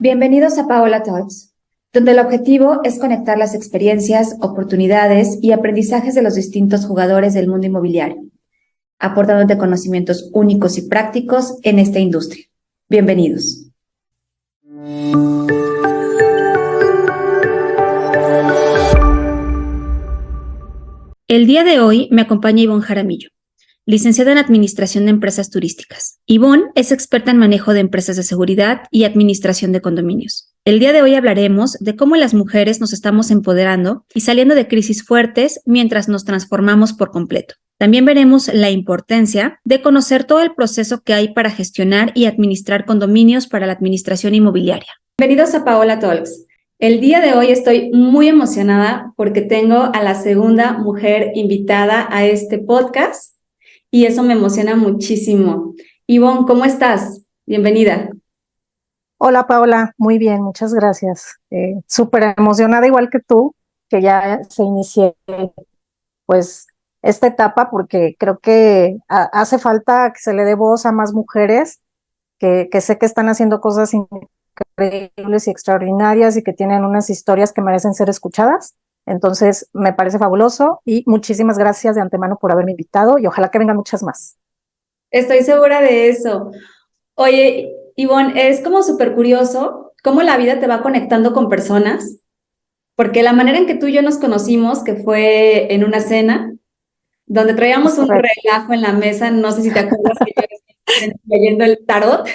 Bienvenidos a Paola Talks, donde el objetivo es conectar las experiencias, oportunidades y aprendizajes de los distintos jugadores del mundo inmobiliario, aportándote conocimientos únicos y prácticos en esta industria. Bienvenidos. El día de hoy me acompaña Ivonne Jaramillo, licenciada en Administración de Empresas Turísticas. Ivonne es experta en manejo de empresas de seguridad y administración de condominios. El día de hoy hablaremos de cómo las mujeres nos estamos empoderando y saliendo de crisis fuertes mientras nos transformamos por completo. También veremos la importancia de conocer todo el proceso que hay para gestionar y administrar condominios para la administración inmobiliaria. Bienvenidos a Paola Talks. El día de hoy estoy muy emocionada porque tengo a la segunda mujer invitada a este podcast. Y eso me emociona muchísimo. Ivonne, ¿cómo estás? Bienvenida. Hola Paola, muy bien, muchas gracias. Súper emocionada igual que tú, que ya se inicie pues esta etapa porque creo que hace falta que se le dé voz a más mujeres que sé que están haciendo cosas increíbles y extraordinarias y que tienen unas historias que merecen ser escuchadas. Entonces me parece fabuloso y muchísimas gracias de antemano por haberme invitado y ojalá que vengan muchas más. Estoy segura de eso. Oye, Ivonne, es como súper curioso cómo la vida te va conectando con personas, porque la manera en que tú y yo nos conocimos, que fue en una cena, donde traíamos un relajo en la mesa, no sé si te acuerdas que yo estaba leyendo el tarot.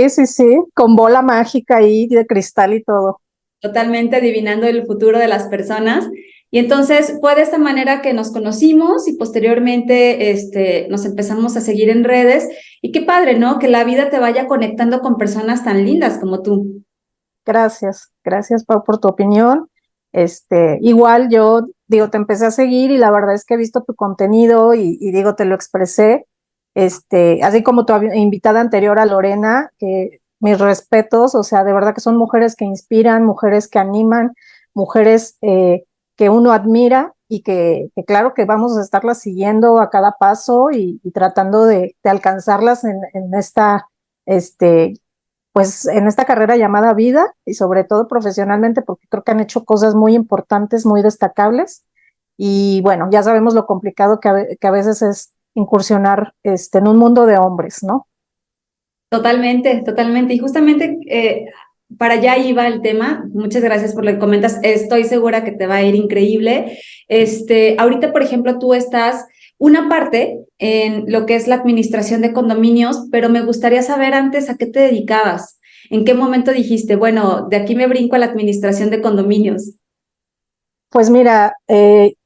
Sí, con bola mágica ahí de cristal y todo. Totalmente adivinando el futuro de las personas. Y entonces fue de esta manera que nos conocimos y posteriormente nos empezamos a seguir en redes. Y qué padre, ¿no? Que la vida te vaya conectando con personas tan lindas como tú. Gracias Pau por tu opinión. Igual yo digo, te empecé a seguir y la verdad es que he visto tu contenido y digo, te lo expresé. Así como tu invitada anterior a Lorena, que mis respetos, o sea, de verdad que son mujeres que inspiran, mujeres que animan, mujeres que uno admira y que claro que vamos a estarlas siguiendo a cada paso y tratando de alcanzarlas en esta, pues en esta carrera llamada vida y sobre todo profesionalmente porque creo que han hecho cosas muy importantes, muy destacables y bueno, ya sabemos lo complicado que a veces es incursionar en un mundo de hombres, ¿no? Totalmente, totalmente. Y justamente para allá iba el tema. Muchas gracias por lo que comentas. Estoy segura que te va a ir increíble. Ahorita, por ejemplo, tú estás una parte en lo que es la administración de condominios, pero me gustaría saber antes a qué te dedicabas. ¿En qué momento dijiste, bueno, de aquí me brinco a la administración de condominios? Pues mira,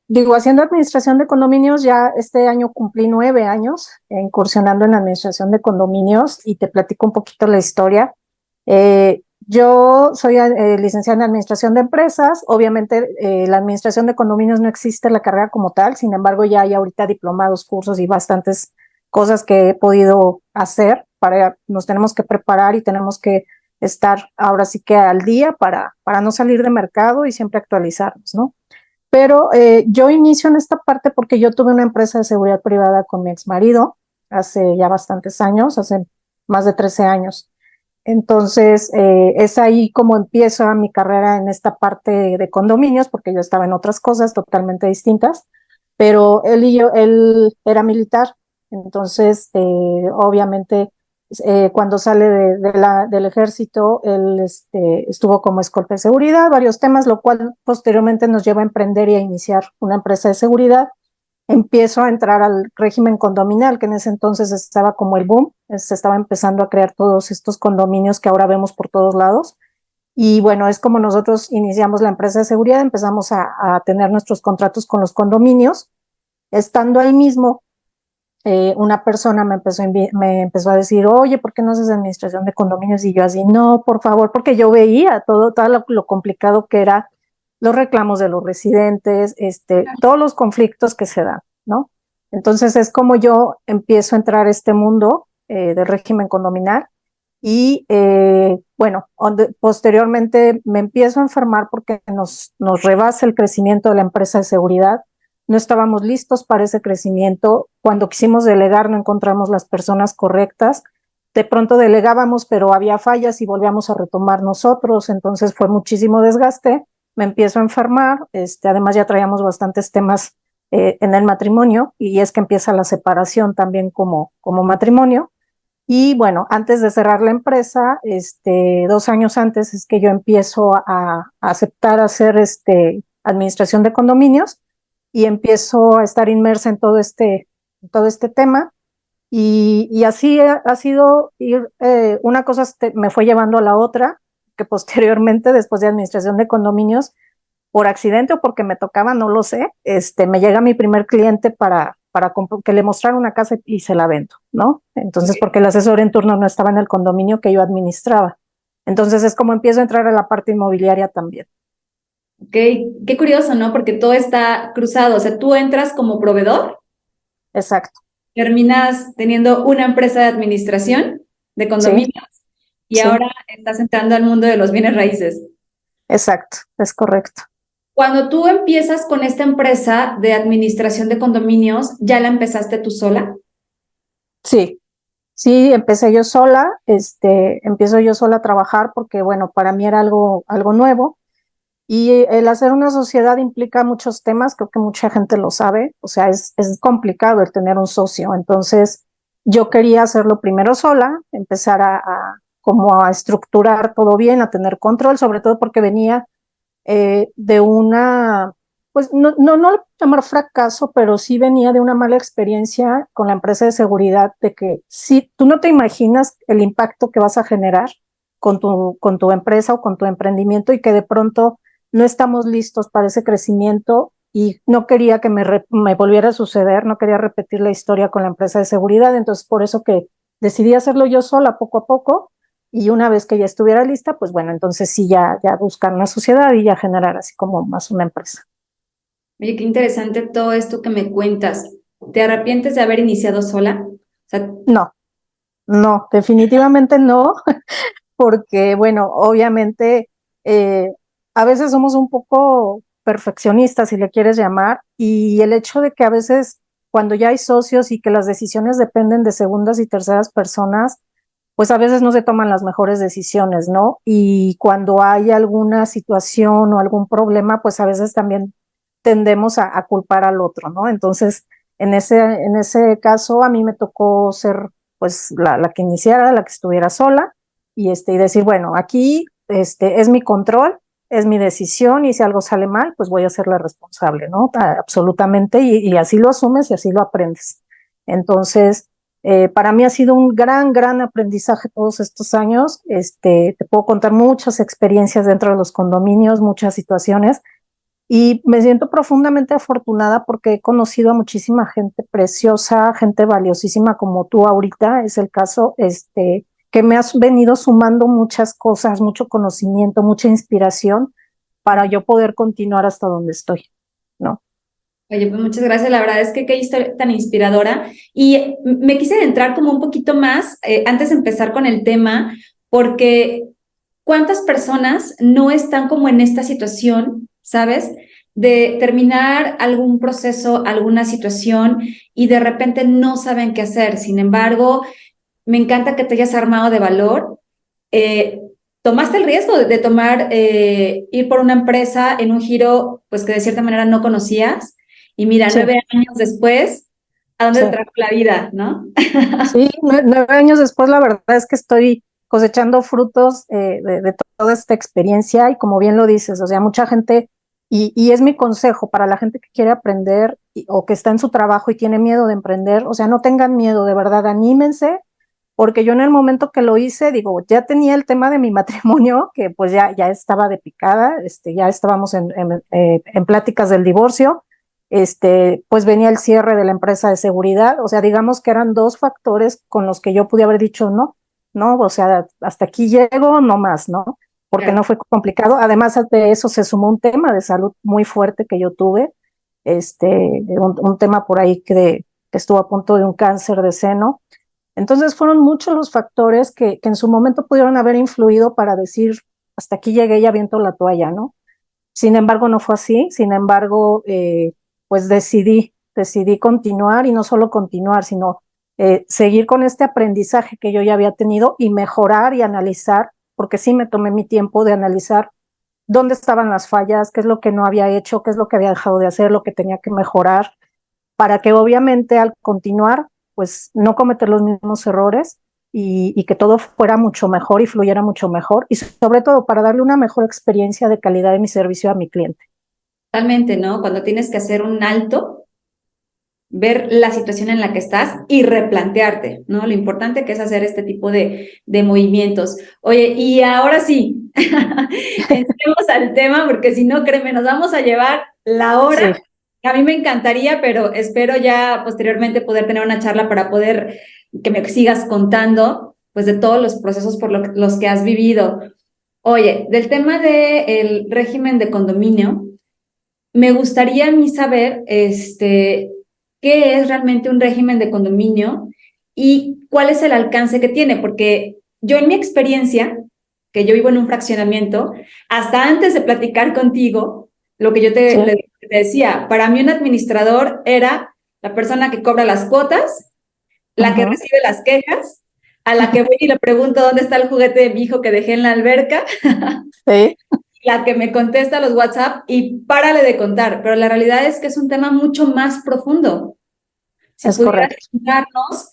digo, haciendo administración de condominios, ya este año cumplí 9 años incursionando en la administración de condominios y te platico un poquito la historia. Yo soy licenciada en administración de empresas, obviamente la administración de condominios no existe la carrera como tal, sin embargo ya hay ahorita diplomados, cursos y bastantes cosas que he podido hacer nos tenemos que preparar y tenemos que estar ahora sí que al día para no salir de mercado y siempre actualizarnos, ¿no? Pero yo inicio en esta parte porque yo tuve una empresa de seguridad privada con mi exmarido hace ya bastantes años, hace más de 13 años. Entonces, es ahí como empieza mi carrera en esta parte de condominios, porque yo estaba en otras cosas totalmente distintas, pero él era militar, entonces, obviamente, cuando sale del ejército, él estuvo como escolta de seguridad, varios temas, lo cual posteriormente nos lleva a emprender y a iniciar una empresa de seguridad. Empiezo a entrar al régimen condominal, que en ese entonces estaba como el boom, se estaba empezando a crear todos estos condominios que ahora vemos por todos lados. Y bueno, es como nosotros iniciamos la empresa de seguridad, empezamos a tener nuestros contratos con los condominios. Estando ahí mismo, una persona me empezó a decir, oye, ¿por qué no haces administración de condominios? Y yo así, no, por favor, porque yo veía todo lo complicado que era los reclamos de los residentes, todos los conflictos que se dan, ¿no? Entonces es como yo empiezo a entrar a este mundo del régimen condominal y bueno, posteriormente me empiezo a enfermar porque nos rebasa el crecimiento de la empresa de seguridad. No estábamos listos para ese crecimiento. Cuando quisimos delegar no encontramos las personas correctas de pronto delegábamos, pero había fallas y volvíamos a retomar nosotros, entonces fue muchísimo desgaste, me empiezo a enfermar, además ya traíamos bastantes temas en el matrimonio, y es que empieza la separación también como matrimonio. Y bueno, antes de cerrar la empresa, 2 años antes es que yo empiezo a aceptar hacer administración de condominios, y empiezo a estar inmersa en todo este tema. Y así ha sido ir, una cosa me fue llevando a la otra, que posteriormente, después de administración de condominios, por accidente o porque me tocaba, no lo sé, me llega mi primer cliente para que le mostrara una casa y se la vendo, ¿no? Entonces, porque el asesor en turno no estaba en el condominio que yo administraba. Entonces es como empiezo a entrar a la parte inmobiliaria también. Ok, qué curioso, ¿no? Porque todo está cruzado. O sea, tú entras como proveedor, Exacto. terminas teniendo una empresa de administración de Sí, condominios y sí, ahora estás entrando al mundo de los bienes raíces. exacto, es correcto. Cuando tú empiezas con esta empresa de administración de condominios, ¿ya la empezaste tú sola? Sí, sí, empecé yo sola, empiezo yo sola a trabajar porque, bueno, para mí era algo nuevo. Y el hacer una sociedad implica muchos temas, creo que mucha gente lo sabe, o sea, es complicado el tener un socio. Entonces, yo quería hacerlo primero sola, empezar como a estructurar todo bien, a tener control, sobre todo porque venía de una, pues no lo puedo llamar fracaso, pero sí venía de una mala experiencia con la empresa de seguridad, de que si tú no te imaginas el impacto que vas a generar con tu empresa o con tu emprendimiento, y que de pronto no estamos listos para ese crecimiento, y no quería que me volviera a suceder, no quería repetir la historia con la empresa de seguridad. Entonces por eso que decidí hacerlo yo sola poco a poco, y una vez que ya estuviera lista, pues bueno, entonces sí, ya buscar una sociedad y ya generar así como más una empresa. Oye, qué interesante todo esto que me cuentas. ¿Te arrepientes de haber iniciado sola? O sea, No, no, definitivamente no, porque bueno, obviamente eh, a veces somos un poco perfeccionistas, si le quieres llamar, y el hecho de que a veces cuando ya hay socios y que las decisiones dependen de segundas y terceras personas, pues a veces no se toman las mejores decisiones, ¿no? Y cuando hay alguna situación o algún problema, pues a veces también tendemos a culpar al otro, ¿no? Entonces, en ese caso, a mí me tocó ser pues la que iniciara, la que estuviera sola, y decir, bueno, aquí es mi control, es mi decisión, y si algo sale mal, pues voy a ser la responsable, ¿no? Absolutamente, y así lo asumes y así lo aprendes. Entonces, para mí ha sido un gran aprendizaje todos estos años. Te puedo contar muchas experiencias dentro de los condominios, muchas situaciones, y me siento profundamente afortunada porque he conocido a muchísima gente preciosa, gente valiosísima como tú ahorita, es el caso, que me has venido sumando muchas cosas, mucho conocimiento, mucha inspiración para yo poder continuar hasta donde estoy, ¿no? oye, pues muchas gracias. La verdad es que qué historia tan inspiradora. Y me quise adentrar como un poquito más antes de empezar con el tema, porque ¿cuántas personas no están como en esta situación, sabes? De terminar algún proceso, alguna situación y de repente no saben qué hacer. Sin embargo, me encanta que te hayas armado de valor. Eh, Tomaste el riesgo de tomar, ir por una empresa en un giro, pues que de cierta manera no conocías. Y mira, Sí, 9 años después, ¿a dónde sí. te trajo la vida, no? Sí, 9 años después, la verdad es que estoy cosechando frutos de toda esta experiencia, y como bien lo dices, o sea, mucha gente, y es mi consejo para la gente que quiere aprender o que está en su trabajo y tiene miedo de emprender, o sea, no tengan miedo, de verdad, anímense, porque yo en el momento que lo hice, digo, ya tenía el tema de mi matrimonio, que pues ya estaba de picada, ya estábamos en pláticas del divorcio, pues venía el cierre de la empresa de seguridad, o sea, digamos que eran dos factores con los que yo pude haber dicho no, no, o sea, hasta aquí llego, no más, ¿no? Porque Claro. no fue complicado. Además de eso se sumó un tema de salud muy fuerte que yo tuve, un tema por ahí que estuvo a punto de un cáncer de seno. Entonces fueron muchos los factores que en su momento pudieron haber influido para decir, hasta aquí llegué y aviento la toalla, ¿no? Sin embargo, no fue así. Sin embargo, pues decidí continuar, y no solo continuar, sino seguir con este aprendizaje que yo ya había tenido y mejorar y analizar, porque sí me tomé mi tiempo de analizar dónde estaban las fallas, qué es lo que no había hecho, qué es lo que había dejado de hacer, lo que tenía que mejorar, para que obviamente al continuar, pues no cometer los mismos errores y que todo fuera mucho mejor y fluyera mucho mejor y sobre todo para darle una mejor experiencia de calidad de mi servicio a mi cliente. Totalmente, ¿no? Cuando tienes que hacer un alto, ver la situación en la que estás y replantearte, ¿no? Lo importante que es hacer este tipo de movimientos. Oye, y ahora sí, entremos al tema, porque si no, créeme, nos vamos a llevar la Sí, hora. A mí me encantaría, pero espero ya posteriormente poder tener una charla para poder que me sigas contando, pues, de todos los procesos por los que has vivido. Oye, del tema del régimen de condominio, me gustaría a mí saber, qué es realmente un régimen de condominio y cuál es el alcance que tiene, porque yo en mi experiencia, que yo vivo en un fraccionamiento, hasta antes de platicar contigo, lo que yo sí. te decía, para mí un administrador era la persona que cobra las cuotas, la que Uh-huh. recibe las quejas, a la que voy y le pregunto dónde está el juguete de mi hijo que dejé en la alberca, Sí, la que me contesta los WhatsApp y párale de contar, pero la realidad es que es un tema mucho más profundo. Si es pudieras correcto. explicarnos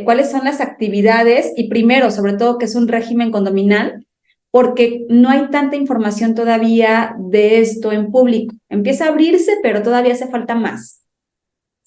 cuáles son las actividades y primero, sobre todo, qué es un régimen condominal, porque no hay tanta información todavía de esto en público. Empieza a abrirse, pero todavía hace falta más.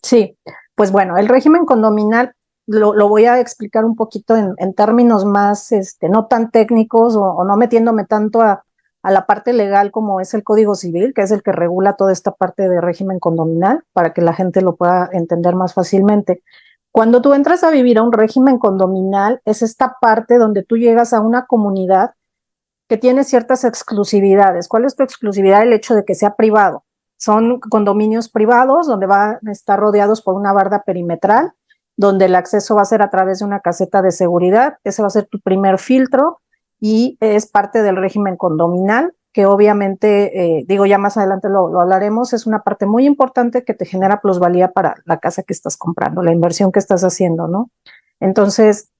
Sí, pues bueno, el régimen condominal lo voy a explicar un poquito en términos más, no tan técnicos o no metiéndome tanto a la parte legal como es el Código Civil, que es el que regula toda esta parte de régimen condominal, para que la gente lo pueda entender más fácilmente. Cuando tú entras a vivir a un régimen condominal, es esta parte donde tú llegas a una comunidad que tiene ciertas exclusividades. ¿Cuál es tu exclusividad? El hecho de que sea privado. Son condominios privados donde van a estar rodeados por una barda perimetral, donde el acceso va a ser a través de una caseta de seguridad. Ese va a ser tu primer filtro y es parte del régimen condominal, que obviamente, digo, ya más adelante lo hablaremos, es una parte muy importante que te genera plusvalía para la casa que estás comprando, la inversión que estás haciendo, ¿no? Entonces,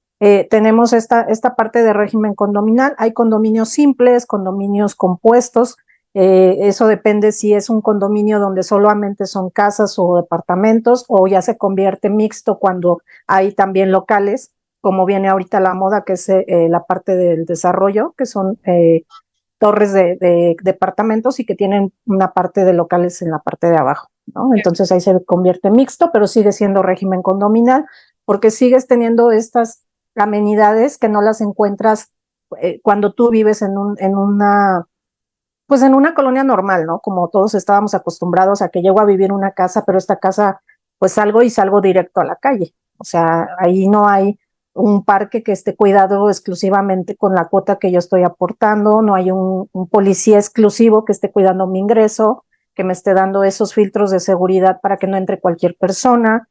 tenemos esta parte de régimen condominal. Hay condominios simples, condominios compuestos. Eso depende si es un condominio donde solamente son casas o departamentos o ya se convierte mixto cuando hay también locales, como viene ahorita la moda, que es la parte del desarrollo, que son torres de departamentos y que tienen una parte de locales en la parte de abajo, ¿no? Entonces ahí se convierte mixto, pero sigue siendo régimen condominal porque sigues teniendo estas amenidades que no las encuentras cuando tú vives pues en una colonia normal, ¿no? Como todos estábamos acostumbrados a que llego a vivir en una casa, pero esta casa, pues salgo y salgo directo a la calle. O sea, ahí no hay un parque que esté cuidado exclusivamente con la cuota que yo estoy aportando, no hay un policía exclusivo que esté cuidando mi ingreso, que me esté dando esos filtros de seguridad para que no entre cualquier persona.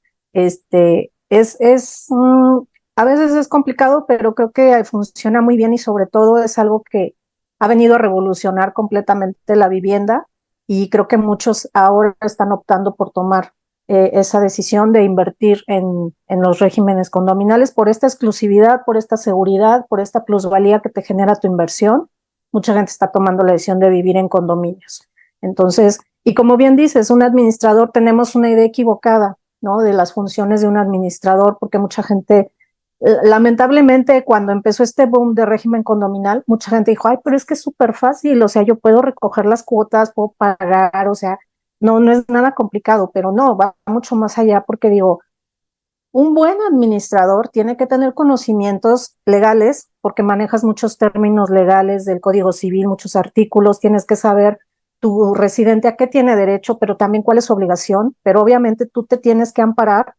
A veces es complicado, pero creo que funciona muy bien y sobre todo es algo que ha venido a revolucionar completamente la vivienda y creo que muchos ahora están optando por tomar esa decisión de invertir en los regímenes condominales por esta exclusividad, por esta seguridad, por esta plusvalía que te genera tu inversión. Mucha gente está tomando la decisión de vivir en condominios. Entonces, y como bien dices, un administrador, tenemos una idea equivocada, ¿no? De las funciones de un administrador, porque mucha gente lamentablemente, cuando empezó este boom de régimen condominal, mucha gente dijo, ay, pero es que es súper fácil, o sea, yo puedo recoger las cuotas, puedo pagar, o sea, no es nada complicado, pero no, va mucho más allá porque digo, un buen administrador tiene que tener conocimientos legales porque manejas muchos términos legales del Código Civil, muchos artículos, tienes que saber tu residente a qué tiene derecho, pero también cuál es su obligación, pero obviamente tú te tienes que amparar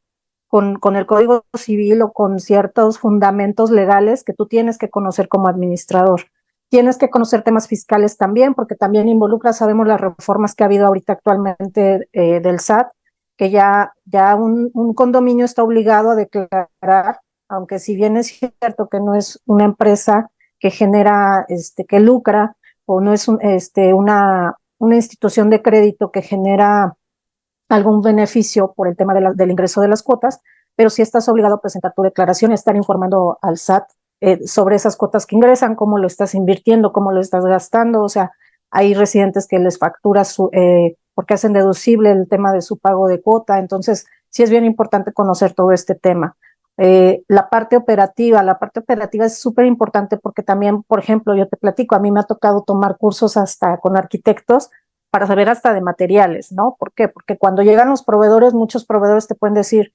con el Código Civil o con ciertos fundamentos legales que tú tienes que conocer como administrador. Tienes que conocer temas fiscales también, porque también involucra, sabemos las reformas que ha habido ahorita actualmente del SAT, que ya un condominio está obligado a declarar, aunque si bien es cierto que no es una empresa que genera, que lucra, o no es una institución de crédito que genera algún beneficio por el tema del ingreso de las cuotas, pero sí estás obligado a presentar tu declaración y estar informando al SAT sobre esas cuotas que ingresan, cómo lo estás invirtiendo, cómo lo estás gastando. O sea, hay residentes que les facturas porque hacen deducible el tema de su pago de cuota. Entonces, sí es bien importante conocer todo este tema. La parte operativa es súper importante porque también, por ejemplo, yo te platico, a mí me ha tocado tomar cursos hasta con arquitectos para saber hasta de materiales, ¿no? ¿Por qué? Porque cuando llegan los proveedores, muchos proveedores te pueden decir,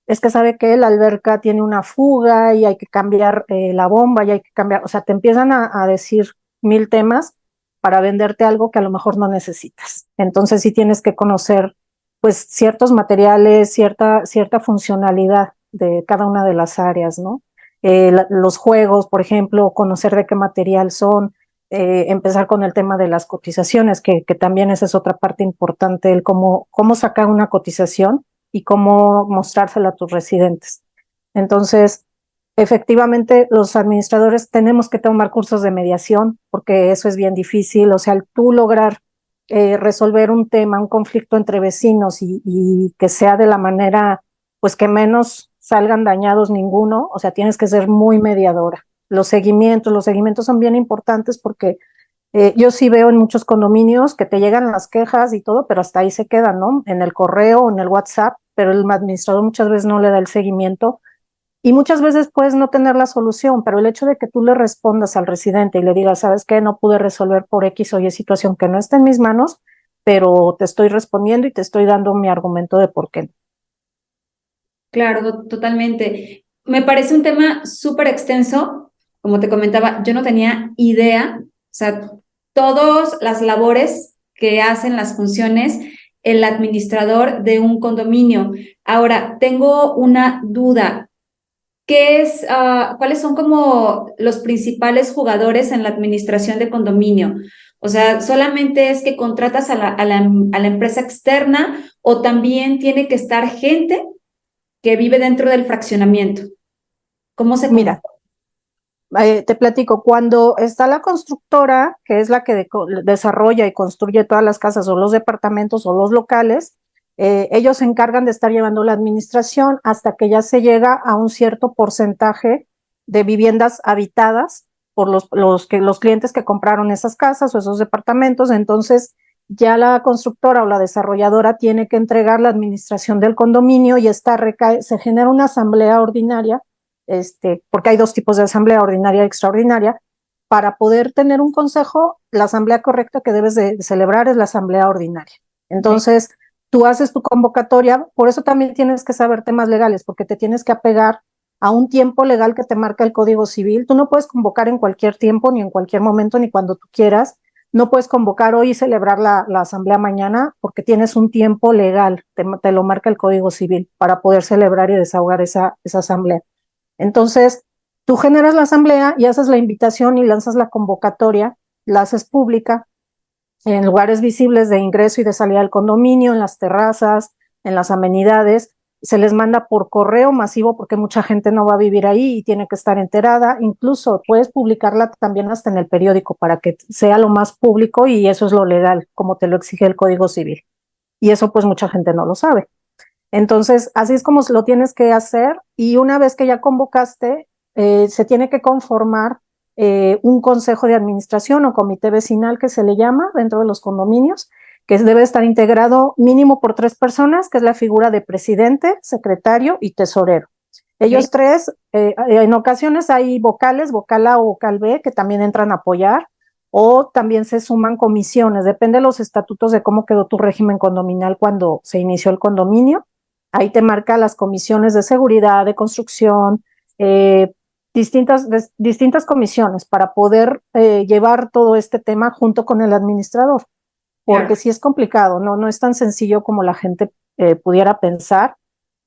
es que sabe que la alberca tiene una fuga y hay que cambiar la bomba y hay que cambiar, o sea, te empiezan a decir mil temas para venderte algo que a lo mejor no necesitas. Entonces sí tienes que conocer pues ciertos materiales, cierta funcionalidad de cada una de las áreas, ¿no? Los juegos, por ejemplo, conocer de qué material son, empezar con el tema de las cotizaciones, que también esa es otra parte importante, el cómo sacar una cotización y cómo mostrársela a tus residentes. Entonces, efectivamente, los administradores tenemos que tomar cursos de mediación porque eso es bien difícil. O sea, el tú lograr resolver un tema, un conflicto entre vecinos y que sea de la manera, pues que menos salgan dañados ninguno, o sea, tienes que ser muy mediadora. Los seguimientos son bien importantes porque yo sí veo en muchos condominios que te llegan las quejas y todo, pero hasta ahí se quedan, ¿no? En el correo o en el WhatsApp, pero el administrador muchas veces no le da el seguimiento y muchas veces puedes no tener la solución, pero el hecho de que tú le respondas al residente y le digas, ¿sabes qué? No pude resolver por X o Y situación que no está en mis manos, pero te estoy respondiendo y te estoy dando mi argumento de por qué. Claro, totalmente. Me parece un tema súper extenso. Como te comentaba, yo no tenía idea, o sea, todas las labores que hacen las funciones el administrador de un condominio. Ahora, tengo una duda. ¿Cuáles son como los principales jugadores en la administración de condominio? O sea, ¿solamente es que contratas a la empresa externa o también tiene que estar gente que vive dentro del fraccionamiento? ¿Cómo se Mira, comporta? te platico, cuando está la constructora, que es la que desarrolla y construye todas las casas o los departamentos o los locales, ellos se encargan de estar llevando la administración hasta que ya se llega a un cierto porcentaje de viviendas habitadas por los clientes que compraron esas casas o esos departamentos. Entonces, ya la constructora o la desarrolladora tiene que entregar la administración del condominio y se genera una asamblea ordinaria, porque hay dos tipos de asamblea, ordinaria y extraordinaria. Para poder tener un consejo, la asamblea correcta que debes de celebrar es la asamblea ordinaria. Okay. Entonces, tú haces tu convocatoria, por eso también tienes que saber temas legales, porque te tienes que apegar a un tiempo legal que te marca el Código Civil. Tú no puedes convocar en cualquier tiempo, ni en cualquier momento, ni cuando tú quieras. No puedes convocar hoy y celebrar la asamblea mañana, porque tienes un tiempo legal, te lo marca el Código Civil, para poder celebrar y desahogar esa asamblea. Entonces, tú generas la asamblea y haces la invitación y lanzas la convocatoria, la haces pública en lugares visibles de ingreso y de salida del condominio, en las terrazas, en las amenidades. Se les manda por correo masivo porque mucha gente no va a vivir ahí y tiene que estar enterada. Incluso puedes publicarla también hasta en el periódico para que sea lo más público, y eso es lo legal, como te lo exige el Código Civil. Y eso pues mucha gente no lo sabe. Entonces, así es como lo tienes que hacer, y una vez que ya convocaste, se tiene que conformar un consejo de administración o comité vecinal, que se le llama dentro de los condominios, que debe estar integrado mínimo por 3 personas, que es la figura de presidente, secretario y tesorero. Okay. Ellos tres, en ocasiones hay vocales, vocal A o vocal B, que también entran a apoyar, o también se suman comisiones, depende de los estatutos de cómo quedó tu régimen condominal cuando se inició el condominio. Ahí te marca las comisiones de seguridad, de construcción, distintas comisiones para poder llevar todo este tema junto con el administrador, porque Claro. sí es complicado, no es tan sencillo como la gente pudiera pensar.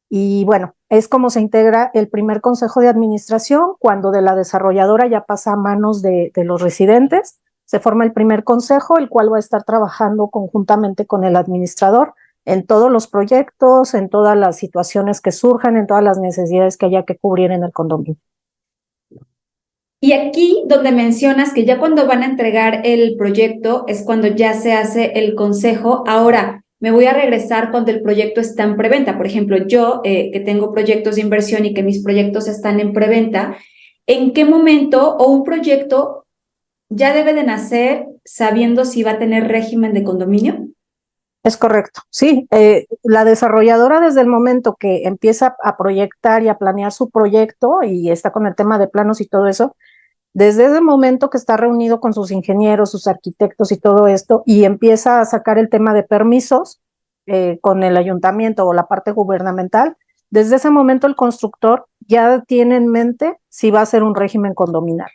Y bueno, es como se integra el primer consejo de administración cuando de la desarrolladora ya pasa a manos de los residentes. Se forma el primer consejo, el cual va a estar trabajando conjuntamente con el administrador en todos los proyectos, en todas las situaciones que surjan, en todas las necesidades que haya que cubrir en el condominio. Y aquí donde mencionas que ya cuando van a entregar el proyecto es cuando ya se hace el consejo. Ahora, me voy a regresar cuando el proyecto está en preventa. Por ejemplo, yo que tengo proyectos de inversión y que mis proyectos están en preventa, ¿en qué momento o un proyecto ya debe de nacer sabiendo si va a tener régimen de condominio? Es correcto, sí. La desarrolladora desde el momento que empieza a proyectar y a planear su proyecto y está con el tema de planos y todo eso, desde ese momento que está reunido con sus ingenieros, sus arquitectos y todo esto, y empieza a sacar el tema de permisos con el ayuntamiento o la parte gubernamental, desde ese momento el constructor ya tiene en mente si va a ser un régimen condominal.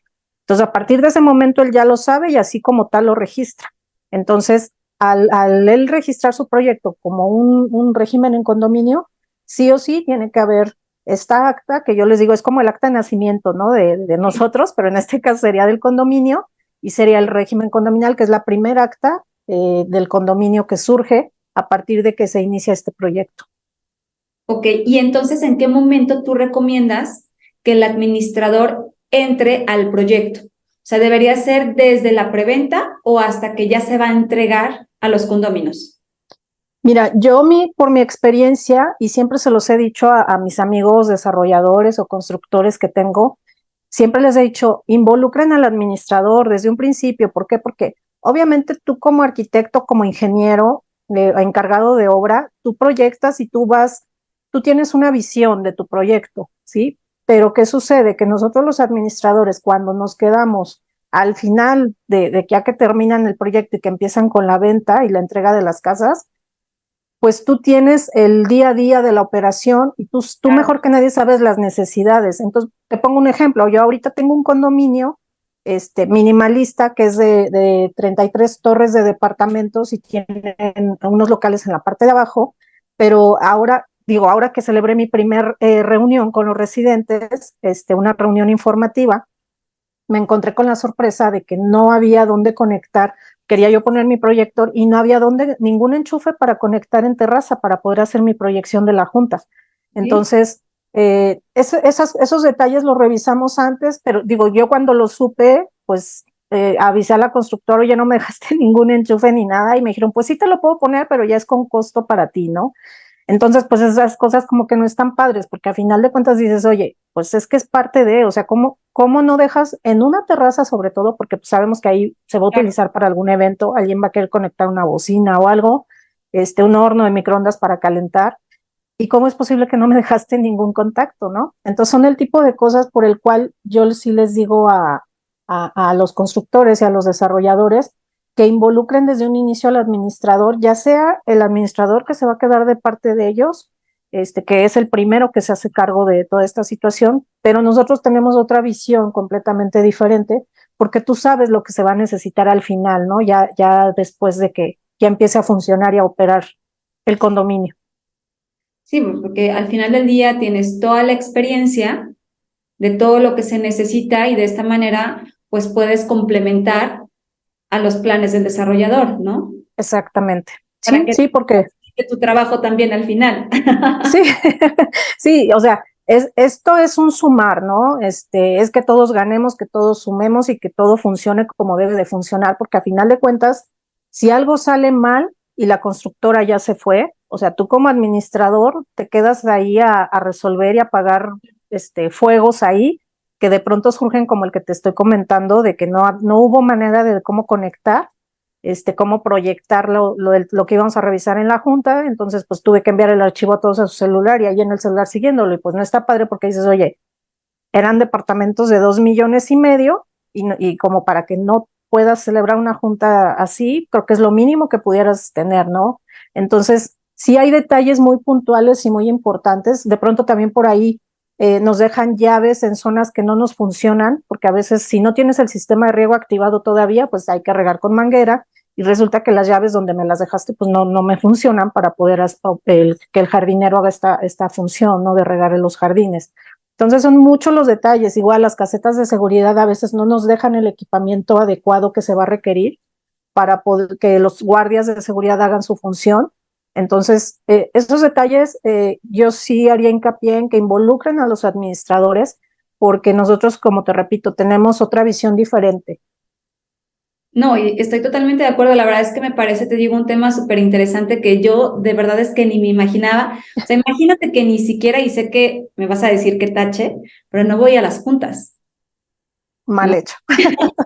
Entonces, a partir de ese momento él ya lo sabe y así como tal lo registra. Entonces, al él registrar su proyecto como un régimen en condominio, sí o sí tiene que haber esta acta, que yo les digo es como el acta de nacimiento, ¿no? De nosotros, pero en este caso sería del condominio y sería el régimen condominal, que es la primera acta del condominio que surge a partir de que se inicia este proyecto. Ok, y entonces, ¿en qué momento tú recomiendas que el administrador entre al proyecto? O sea, ¿debería ser desde la preventa o hasta que ya se va a entregar a los condóminos? Mira, por mi experiencia, y siempre se los he dicho a mis amigos desarrolladores o constructores que tengo, siempre les he dicho, involucren al administrador desde un principio. ¿Por qué? Porque obviamente tú como arquitecto, como ingeniero, encargado de obra, tú proyectas y tú tienes una visión de tu proyecto, ¿sí? Pero ¿qué sucede? Que nosotros los administradores, cuando nos quedamos al final de que ya que terminan el proyecto y que empiezan con la venta y la entrega de las casas, pues tú tienes el día a día de la operación y tú Claro. mejor que nadie sabes las necesidades. Entonces, te pongo un ejemplo. Yo ahorita tengo un condominio minimalista que es de 33 torres de departamentos y tienen unos locales en la parte de abajo, pero ahora que celebré mi primer reunión con los residentes, una reunión informativa, me encontré con la sorpresa de que no había dónde conectar. Quería yo poner mi proyector y no había ningún enchufe para conectar en terraza para poder hacer mi proyección de la junta. ¿Sí? Entonces, esos detalles los revisamos antes, pero digo, yo cuando lo supe, pues avisé a la constructora, oye, no me dejaste ningún enchufe ni nada, y me dijeron, pues sí te lo puedo poner, pero ya es con costo para ti, ¿no? Entonces, pues esas cosas como que no están padres, porque a final de cuentas dices, oye, pues es que es parte de, o sea, ¿cómo no dejas en una terraza sobre todo? Porque pues sabemos que ahí se va a Claro. utilizar para algún evento, alguien va a querer conectar una bocina o algo, un horno de microondas para calentar, y cómo es posible que no me dejaste ningún contacto, ¿no? Entonces son el tipo de cosas por el cual yo sí les digo a los constructores y a los desarrolladores que involucren desde un inicio al administrador, ya sea el administrador que se va a quedar de parte de ellos, que es el primero que se hace cargo de toda esta situación, pero nosotros tenemos otra visión completamente diferente, porque tú sabes lo que se va a necesitar al final, ¿no? Ya después de que ya empiece a funcionar y a operar el condominio. Sí, pues, porque al final del día tienes toda la experiencia de todo lo que se necesita y de esta manera, pues puedes complementar a los planes del desarrollador, ¿no? Exactamente. Para Sí, que sí, porque tu trabajo también al final. sí, sí, o sea, esto es un sumar, ¿no? Es que todos ganemos, que todos sumemos y que todo funcione como debe de funcionar, porque a final de cuentas, si algo sale mal y la constructora ya se fue, o sea, tú como administrador te quedas ahí a resolver y a pagar fuegos ahí que de pronto surgen como el que te estoy comentando, de que no hubo manera de cómo conectar, cómo proyectar lo que íbamos a revisar en la junta. Entonces pues tuve que enviar el archivo a todos a su celular y ahí en el celular siguiéndolo, y pues no está padre porque dices, oye, eran departamentos de 2,5 millones y como para que no puedas celebrar una junta así, creo que es lo mínimo que pudieras tener, ¿no? Entonces, sí hay detalles muy puntuales y muy importantes. De pronto también por ahí nos dejan llaves en zonas que no nos funcionan, porque a veces si no tienes el sistema de riego activado todavía, pues hay que regar con manguera y resulta que las llaves donde me las dejaste pues no me funcionan para poder que el jardinero haga esta función, ¿no? De regar en los jardines. Entonces son muchos los detalles. Igual las casetas de seguridad a veces no nos dejan el equipamiento adecuado que se va a requerir para poder que los guardias de seguridad hagan su función. Entonces, estos detalles yo sí haría hincapié en que involucren a los administradores, porque nosotros, como te repito, tenemos otra visión diferente. No, y estoy totalmente de acuerdo. La verdad es que me parece, te digo, un tema súper interesante que yo de verdad es que ni me imaginaba. O sea, imagínate que ni siquiera, y sé que me vas a decir que tache, pero no voy a las juntas, Mal ¿no? hecho. O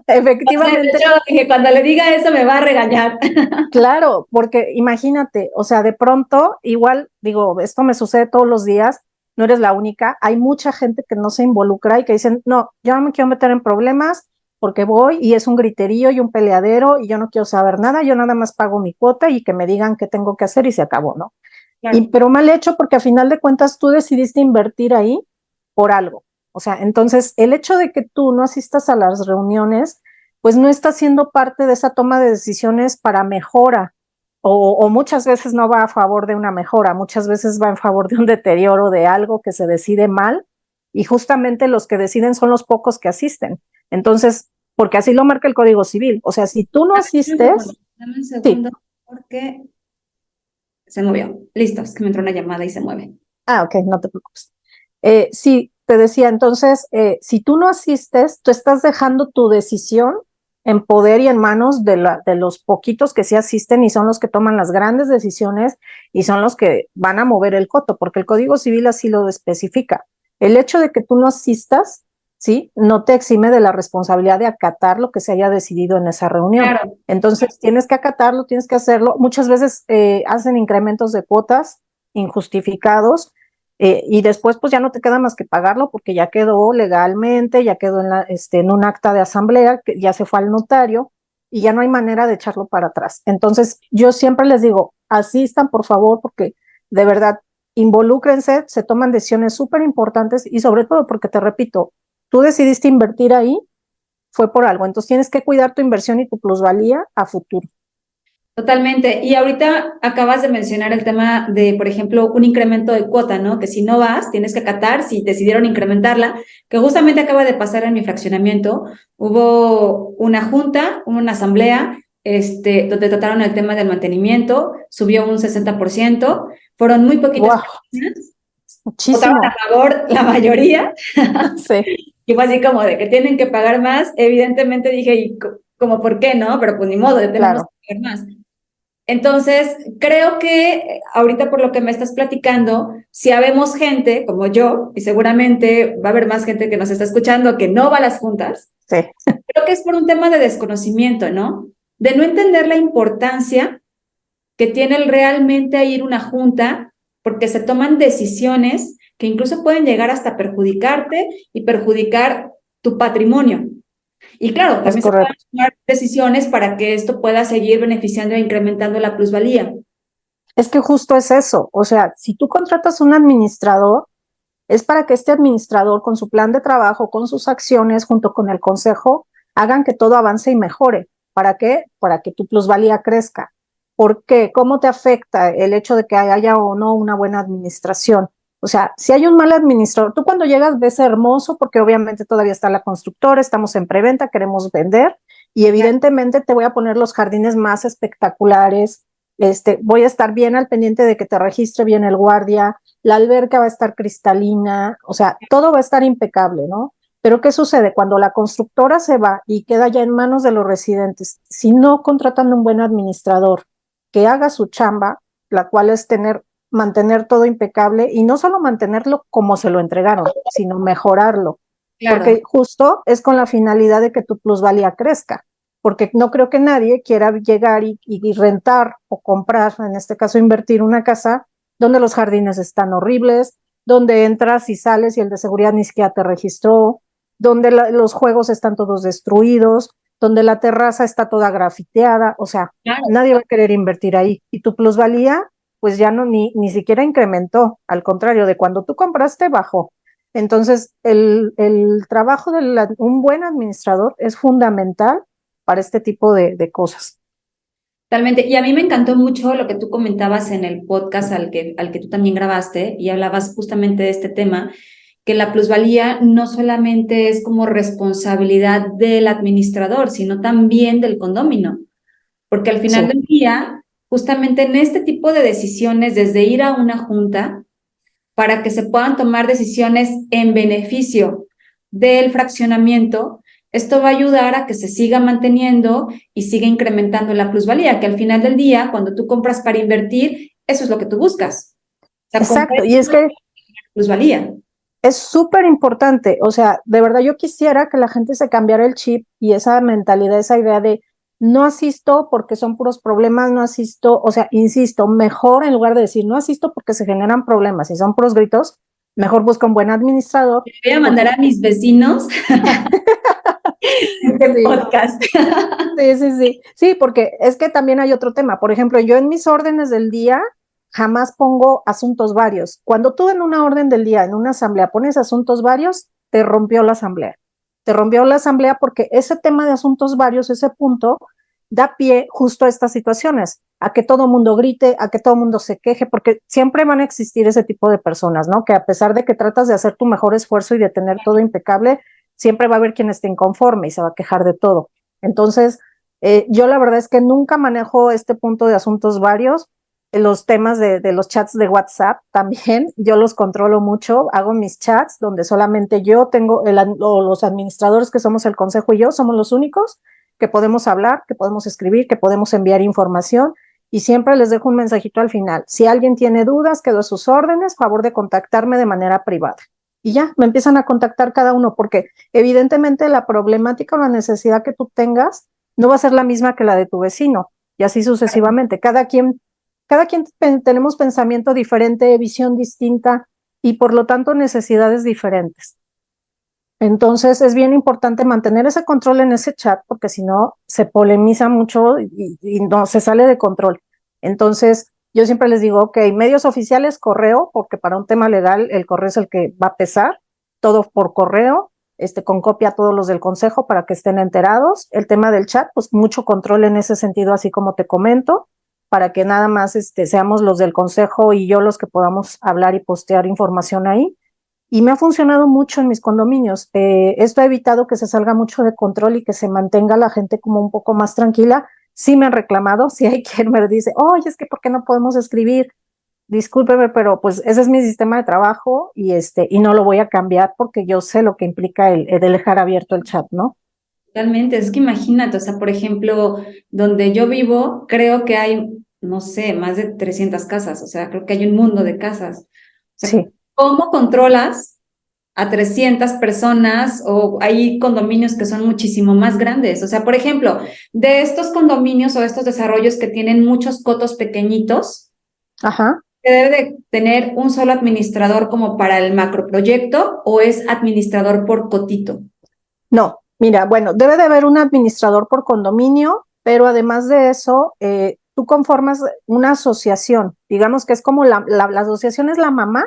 sea, de Efectivamente, hecho, dije, cuando le diga eso me va a regañar. claro, porque imagínate, o sea, de pronto, igual, digo, esto me sucede todos los días, no eres la única, hay mucha gente que no se involucra y que dicen, no, yo no me quiero meter en problemas porque voy y es un griterío y un peleadero y yo no quiero saber nada, yo nada más pago mi cuota y que me digan qué tengo que hacer y se acabó, ¿no? Claro. Pero mal hecho porque a final de cuentas tú decidiste invertir ahí por algo. O sea, entonces el hecho de que tú no asistas a las reuniones, pues no está siendo parte de esa toma de decisiones para mejora o muchas veces no va a favor de una mejora, muchas veces va en favor de un deterioro de algo que se decide mal y justamente los que deciden son los pocos que asisten. Entonces, porque así lo marca el Código Civil. O sea, si tú no asistes, Dame un sí. segundo, porque se movió. Listo, es que me entró una llamada y se mueve. Ah, ok, no te preocupes. Sí, te decía, entonces, si tú no asistes, tú estás dejando tu decisión en poder y en manos de los poquitos que sí asisten y son los que toman las grandes decisiones y son los que van a mover el coto, porque el Código Civil así lo especifica. El hecho de que tú no asistas, ¿sí? No te exime de la responsabilidad de acatar lo que se haya decidido en esa reunión. Claro. Entonces, tienes que acatarlo, tienes que hacerlo. Muchas veces hacen incrementos de cuotas injustificados y después pues ya no te queda más que pagarlo porque ya quedó legalmente, ya quedó en un acta de asamblea, que ya se fue al notario y ya no hay manera de echarlo para atrás. Entonces yo siempre les digo, asistan por favor porque de verdad involúcrense, se toman decisiones súper importantes y sobre todo porque te repito, tú decidiste invertir ahí, fue por algo, entonces tienes que cuidar tu inversión y tu plusvalía a futuro. Totalmente. Y ahorita acabas de mencionar el tema de, por ejemplo, un incremento de cuota, ¿no? Que si no vas, tienes que acatar, si decidieron incrementarla, que justamente acaba de pasar en mi fraccionamiento. Hubo una junta, una asamblea, donde trataron el tema del mantenimiento, subió un 60%, fueron muy poquitas ¡Wow! personas, votaron a Muchísimo. favor la mayoría, Sí, y fue así como de que tienen que pagar más. Evidentemente dije, ¿y como por qué no? Pero pues ni modo, tenemos claro. que pagar más. Entonces, creo que ahorita por lo que me estás platicando, si habemos gente como yo, y seguramente va a haber más gente que nos está escuchando que no va a las juntas, Sí, creo que es por un tema de desconocimiento, ¿no? De no entender la importancia que tiene el realmente ir a una junta, porque se toman decisiones que incluso pueden llegar hasta perjudicarte y perjudicar tu patrimonio. Y claro, es también se pueden correcto. tomar decisiones para que esto pueda seguir beneficiando e incrementando la plusvalía. Es que justo es eso. O sea, si tú contratas un administrador, es para que este administrador, con su plan de trabajo, con sus acciones, junto con el consejo, hagan que todo avance y mejore. ¿Para qué? Para que tu plusvalía crezca. ¿Por qué? ¿Cómo te afecta el hecho de que haya o no una buena administración? O sea, si hay un mal administrador, tú cuando llegas ves hermoso porque obviamente todavía está la constructora, estamos en preventa, queremos vender y evidentemente te voy a poner los jardines más espectaculares, voy a estar bien al pendiente de que te registre bien el guardia, la alberca va a estar cristalina, o sea, todo va a estar impecable, ¿no? Pero ¿qué sucede? Cuando la constructora se va y queda ya en manos de los residentes, si no contratan un buen administrador que haga su chamba, la cual es mantener todo impecable y no solo mantenerlo como se lo entregaron, sino mejorarlo, Claro, porque justo es con la finalidad de que tu plusvalía crezca, porque no creo que nadie quiera llegar y rentar o comprar, en este caso invertir una casa donde los jardines están horribles, donde entras y sales y el de seguridad ni siquiera te registró, donde los juegos están todos destruidos, donde la terraza está toda grafiteada, o sea, claro. nadie va a querer invertir ahí. Y tu plusvalía, pues ya no ni siquiera incrementó, al contrario, de cuando tú compraste, bajó. Entonces, el trabajo de un buen administrador es fundamental para este tipo de cosas. Totalmente. Y a mí me encantó mucho lo que tú comentabas en el podcast al que tú también grabaste y hablabas justamente de este tema, que la plusvalía no solamente es como responsabilidad del administrador, sino también del condominio, porque al final Sí, del día, justamente en este tipo de decisiones, desde ir a una junta, para que se puedan tomar decisiones en beneficio del fraccionamiento, Esto va a ayudar a que se siga manteniendo y siga incrementando la plusvalía, que al final del día, cuando tú compras para invertir, eso es lo que tú buscas. O sea, comprar Exacto, y es que plusvalía. es súper importante, o sea, de verdad yo quisiera que la gente se cambiara el chip y esa mentalidad, esa idea de no asisto porque son puros problemas, no asisto, o sea, insisto, mejor en lugar de decir no asisto porque se generan problemas y son puros gritos, mejor busca un buen administrador. Voy a Porque mandar a mis vecinos este sí, podcast. sí, sí, porque es que también hay otro tema. Por ejemplo, yo en mis órdenes del día jamás pongo asuntos varios. Cuando tú en una orden del día, en una asamblea, pones asuntos varios, te rompió la asamblea. Te rompió la asamblea porque ese tema de asuntos varios, ese punto, da pie justo a estas situaciones, a que todo mundo grite, a que todo mundo se queje, porque siempre van a existir ese tipo de personas, ¿no? Que a pesar de que tratas de hacer tu mejor esfuerzo y de tener todo impecable, siempre va a haber quien esté inconforme y se va a quejar de todo. Entonces, yo la verdad es que nunca manejo este punto de asuntos varios. Los temas de los chats de WhatsApp también, yo los controlo mucho, hago mis chats donde solamente yo tengo, los administradores que somos el consejo y yo, somos los únicos que podemos hablar, que podemos escribir, que podemos enviar información y siempre les dejo un mensajito al final. Si alguien tiene dudas, quedo a sus órdenes, favor de contactarme de manera privada. Y ya, me empiezan a contactar cada uno porque evidentemente la problemática o la necesidad que tú tengas no va a ser la misma que la de tu vecino y así sucesivamente. Cada quien tenemos pensamiento diferente, visión distinta y por lo tanto necesidades diferentes. Entonces es bien importante mantener ese control en ese chat porque si no se polemiza mucho y no se sale de control. Entonces yo siempre les digo, ok, medios oficiales, correo, porque para un tema legal el correo es el que va a pesar, todo por correo, con copia a todos los del consejo para que estén enterados. El tema del chat, pues mucho control en ese sentido, así como te comento, para que nada más seamos los del consejo y yo los que podamos hablar y postear información ahí y me ha funcionado mucho en mis condominios. Esto ha evitado que se salga mucho de control y que se mantenga la gente como un poco más tranquila. Sí me han reclamado, si hay quien me dice, oye, es que ¿por qué no podemos escribir? Discúlpeme, pero pues ese es mi sistema de trabajo y no lo voy a cambiar porque yo sé lo que implica el dejar abierto el chat, ¿no? Totalmente, es que imagínate, o sea, por ejemplo, donde yo vivo, creo que hay, no sé, más de 300 casas, o sea, creo que hay un mundo de casas. O sea, Sí, ¿cómo controlas a 300 personas o hay condominios que son muchísimo más grandes? O sea, por ejemplo, de estos condominios o estos desarrollos que tienen muchos cotos pequeñitos, ajá. ¿se debe de tener un solo administrador como para el macroproyecto o es administrador por cotito? No, mira, bueno, debe de haber un administrador por condominio, pero además de eso, tú conformas una asociación, digamos que es como la asociación es la mamá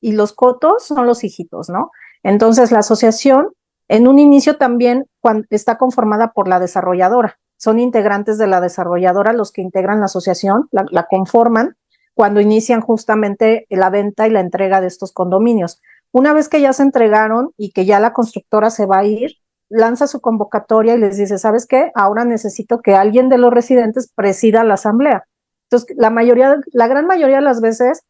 y los cotos son los hijitos, ¿no? Entonces, la asociación en un inicio también está conformada por la desarrolladora, son integrantes de la desarrolladora los que integran la asociación, la conforman cuando inician justamente la venta y la entrega de estos condominios. Una vez que ya se entregaron y que ya la constructora se va a ir, lanza su convocatoria y les dice, ¿sabes qué? Ahora necesito que alguien de los residentes presida la asamblea. Entonces, la gran mayoría de las veces,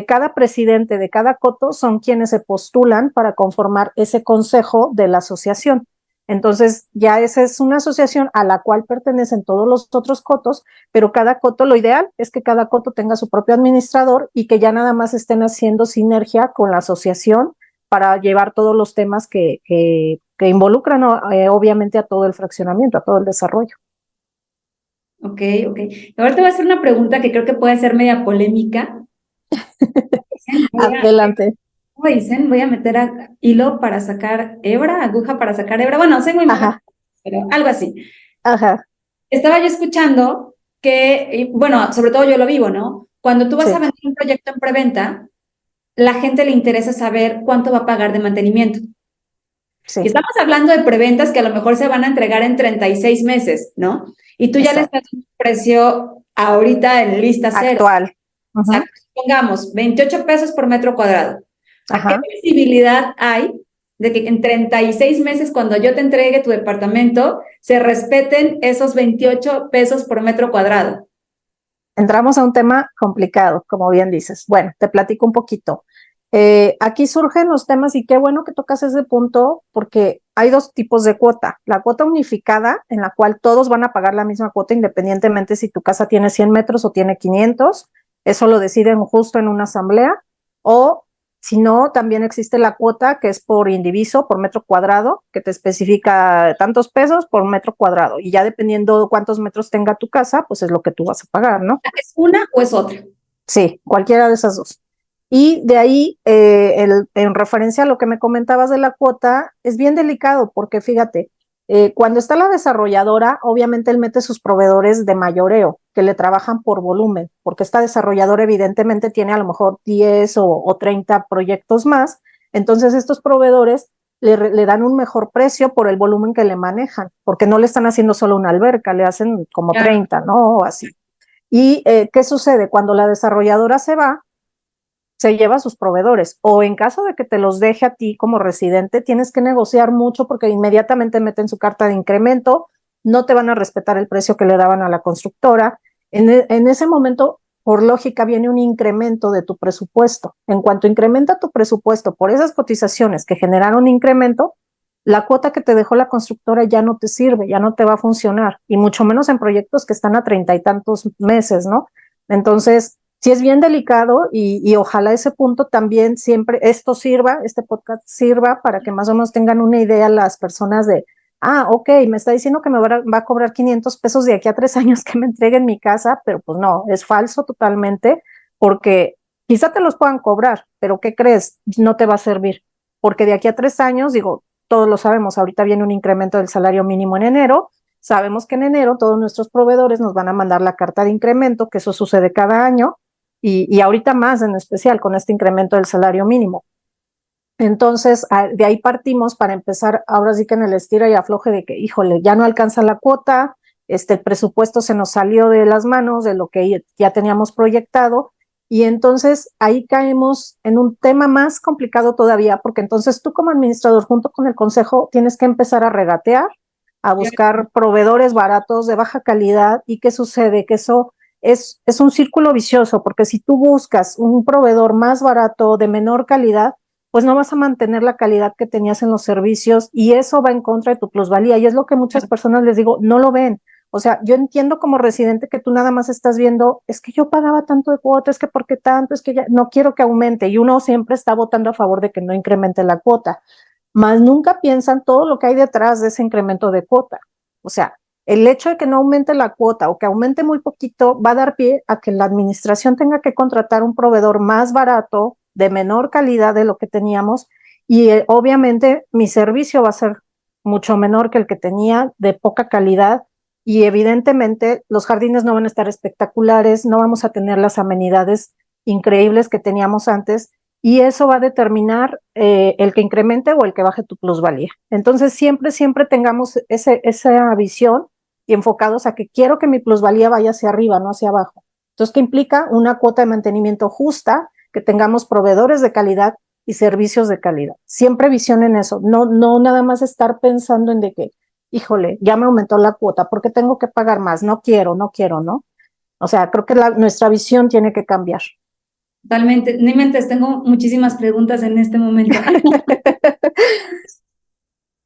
cada presidente de cada coto son quienes se postulan para conformar ese consejo de la asociación. Entonces, ya esa es una asociación a la cual pertenecen todos los otros cotos, pero cada coto, lo ideal es que cada coto tenga su propio administrador y que ya nada más estén haciendo sinergia con la asociación para llevar todos los temas que involucran obviamente a todo el fraccionamiento, a todo el desarrollo. Ok, ok. Ahora te voy a hacer una pregunta que creo que puede ser media polémica. Adelante. ¿Cómo dicen? Voy a meter hilo para sacar hebra, aguja para sacar hebra. Bueno, soy muy mala, Ajá, pero algo así. ajá, Estaba yo escuchando que, bueno, sobre todo yo lo vivo, ¿no? Cuando tú vas a sí, vender un proyecto en preventa, la gente le interesa saber cuánto va a pagar de mantenimiento. Y sí, estamos hablando de preventas que a lo mejor se van a entregar en 36 meses, ¿no? Y tú ya le estás exacto. dando un precio ahorita en lista cero. Actual. O sea, Ujú, pongamos 28 pesos por metro cuadrado. O sea, ¿qué ajá. posibilidad hay de que en 36 meses, cuando yo te entregue tu departamento, se respeten esos 28 pesos por metro cuadrado? Entramos a un tema complicado, como bien dices. Bueno, te platico un poquito. Aquí surgen los temas y qué bueno que tocas ese punto porque hay dos tipos de cuota. La cuota unificada, en la cual todos van a pagar la misma cuota independientemente si tu casa tiene 100 metros o tiene 500. Eso lo deciden justo en una asamblea. O si no, también existe la cuota que es por indiviso, por metro cuadrado, que te especifica tantos pesos por metro cuadrado. Y ya dependiendo cuántos metros tenga tu casa, pues es lo que tú vas a pagar, ¿no? ¿Es una o es otra? Sí, cualquiera de esas dos. Y de ahí, en referencia a lo que me comentabas de la cuota, es bien delicado porque fíjate, cuando está la desarrolladora, obviamente él mete sus proveedores de mayoreo, que le trabajan por volumen, porque esta desarrolladora evidentemente tiene a lo mejor 10 o 30 proyectos más, entonces estos proveedores le dan un mejor precio por el volumen que le manejan, porque no le están haciendo solo una alberca, le hacen como 30, ¿no? O así. ¿Y qué sucede? Cuando la desarrolladora se va, se lleva a sus proveedores, o en caso de que te los deje a ti como residente, tienes que negociar mucho porque inmediatamente meten su carta de incremento, no te van a respetar el precio que le daban a la constructora. En ese momento, por lógica, viene un incremento de tu presupuesto. En cuanto incrementa tu presupuesto por esas cotizaciones que generaron incremento, la cuota que te dejó la constructora ya no te sirve, ya no te va a funcionar, y mucho menos en proyectos que están a 30 y tantos meses, ¿no? Entonces, sí es bien delicado y ojalá ese punto también siempre esto sirva, este podcast sirva para que más o menos tengan una idea las personas de, ok, me está diciendo que me va a cobrar 500 pesos de aquí a 3 años que me entreguen mi casa, pero pues no, es falso totalmente, porque quizá te los puedan cobrar, pero ¿qué crees? No te va a servir, porque de aquí a 3 años, digo, todos lo sabemos, ahorita viene un incremento del salario mínimo en enero. Sabemos que en enero todos nuestros proveedores nos van a mandar la carta de incremento, que eso sucede cada año, y ahorita más en especial con este incremento del salario mínimo. Entonces, de ahí partimos para empezar, ahora sí que en el estira y afloje de que, híjole, ya no alcanza la cuota, el presupuesto se nos salió de las manos de lo que ya teníamos proyectado, y entonces ahí caemos en un tema más complicado todavía, porque entonces tú como administrador junto con el consejo tienes que empezar a regatear, a buscar proveedores baratos de baja calidad. ¿Y qué sucede? Que eso es un círculo vicioso, porque si tú buscas un proveedor más barato, de menor calidad, pues no vas a mantener la calidad que tenías en los servicios, y eso va en contra de tu plusvalía, y es lo que muchas personas les digo, no lo ven. O sea, yo entiendo como residente que tú nada más estás viendo, es que yo pagaba tanto de cuota, es que por qué tanto, es que ya no quiero que aumente, y uno siempre está votando a favor de que no incremente la cuota, más nunca piensan todo lo que hay detrás de ese incremento de cuota. O sea, el hecho de que no aumente la cuota o que aumente muy poquito va a dar pie a que la administración tenga que contratar un proveedor más barato, de menor calidad de lo que teníamos, y obviamente mi servicio va a ser mucho menor que el que tenía, de poca calidad, y evidentemente los jardines no van a estar espectaculares, no vamos a tener las amenidades increíbles que teníamos antes, y eso va a determinar el que incremente o el que baje tu plusvalía. Entonces siempre tengamos esa visión y enfocados a que quiero que mi plusvalía vaya hacia arriba, no hacia abajo. Entonces, ¿qué implica? Una cuota de mantenimiento justa, que tengamos proveedores de calidad y servicios de calidad. Siempre visionen eso, no nada más estar pensando en de que, híjole, ya me aumentó la cuota, ¿por qué tengo que pagar más? No quiero, ¿no? O sea, creo que nuestra visión tiene que cambiar. Totalmente. No inventes, tengo muchísimas preguntas en este momento.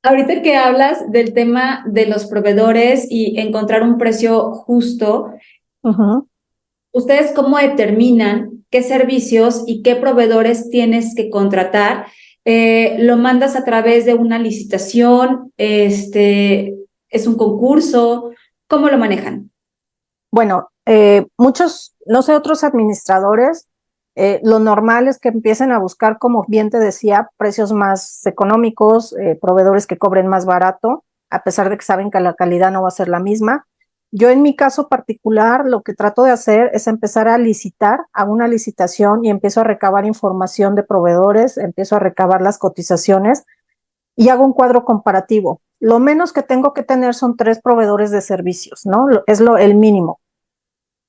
Ahorita que hablas del tema de los proveedores y encontrar un precio justo, ¿ustedes cómo determinan qué servicios y qué proveedores tienes que contratar? ¿Lo mandas a través de una licitación? ¿Es un concurso? ¿Cómo lo manejan? Bueno, muchos, no sé, otros administradores, lo normal es que empiecen a buscar, como bien te decía, precios más económicos, proveedores que cobren más barato, a pesar de que saben que la calidad no va a ser la misma. Yo en mi caso particular, lo que trato de hacer es empezar a licitar, a una licitación, y empiezo a recabar información de proveedores, empiezo a recabar las cotizaciones y hago un cuadro comparativo. Lo menos que tengo que tener son 3 proveedores de servicios, ¿no? Es el mínimo,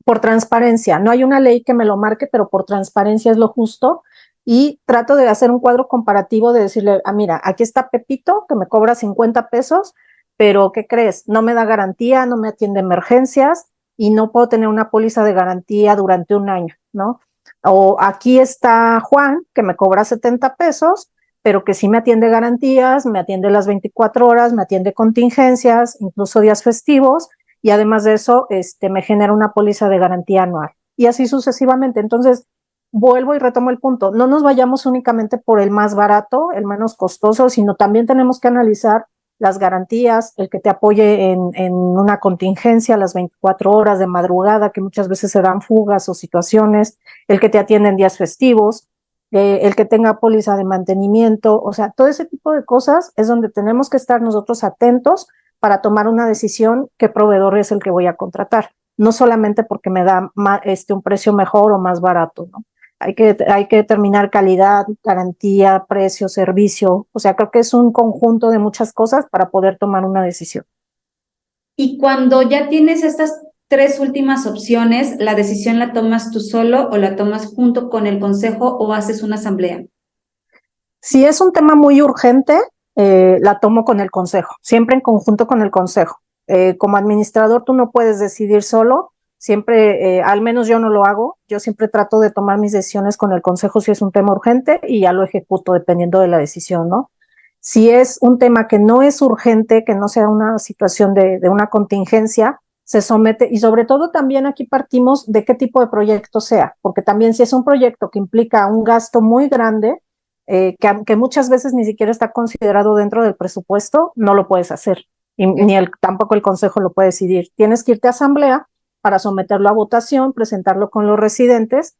por transparencia. No hay una ley que me lo marque, pero por transparencia es lo justo. Y trato de hacer un cuadro comparativo, de decirle, mira, aquí está Pepito, que me cobra 50 pesos, pero ¿qué crees? No me da garantía, no me atiende emergencias, y no puedo tener una póliza de garantía durante un año, ¿no? O aquí está Juan, que me cobra 70 pesos, pero que sí me atiende garantías, me atiende las 24 horas, me atiende contingencias, incluso días festivos, y además de eso, me genera una póliza de garantía anual. Y así sucesivamente. Entonces, vuelvo y retomo el punto. No nos vayamos únicamente por el más barato, el menos costoso, sino también tenemos que analizar las garantías, el que te apoye en una contingencia las 24 horas de madrugada, que muchas veces se dan fugas o situaciones, el que te atienda en días festivos, el que tenga póliza de mantenimiento, o sea, todo ese tipo de cosas es donde tenemos que estar nosotros atentos para tomar una decisión qué proveedor es el que voy a contratar, no solamente porque me da un precio mejor o más barato, ¿no? Hay que determinar calidad, garantía, precio, servicio. O sea, creo que es un conjunto de muchas cosas para poder tomar una decisión. Y cuando ya tienes estas tres últimas opciones, ¿la decisión la tomas tú solo o la tomas junto con el consejo o haces una asamblea? Si es un tema muy urgente, la tomo con el consejo, siempre en conjunto con el consejo. Como administrador, tú no puedes decidir solo, siempre, al menos yo no lo hago, yo siempre trato de tomar mis decisiones con el consejo si es un tema urgente y ya lo ejecuto dependiendo de la decisión, ¿no? Si es un tema que no es urgente, que no sea una situación de una contingencia, se somete, y sobre todo también aquí partimos de qué tipo de proyecto sea, porque también si es un proyecto que implica un gasto muy grande, que muchas veces ni siquiera está considerado dentro del presupuesto, no lo puedes hacer, y ni tampoco el consejo lo puede decidir. Tienes que irte a asamblea para someterlo a votación, presentarlo con los residentes,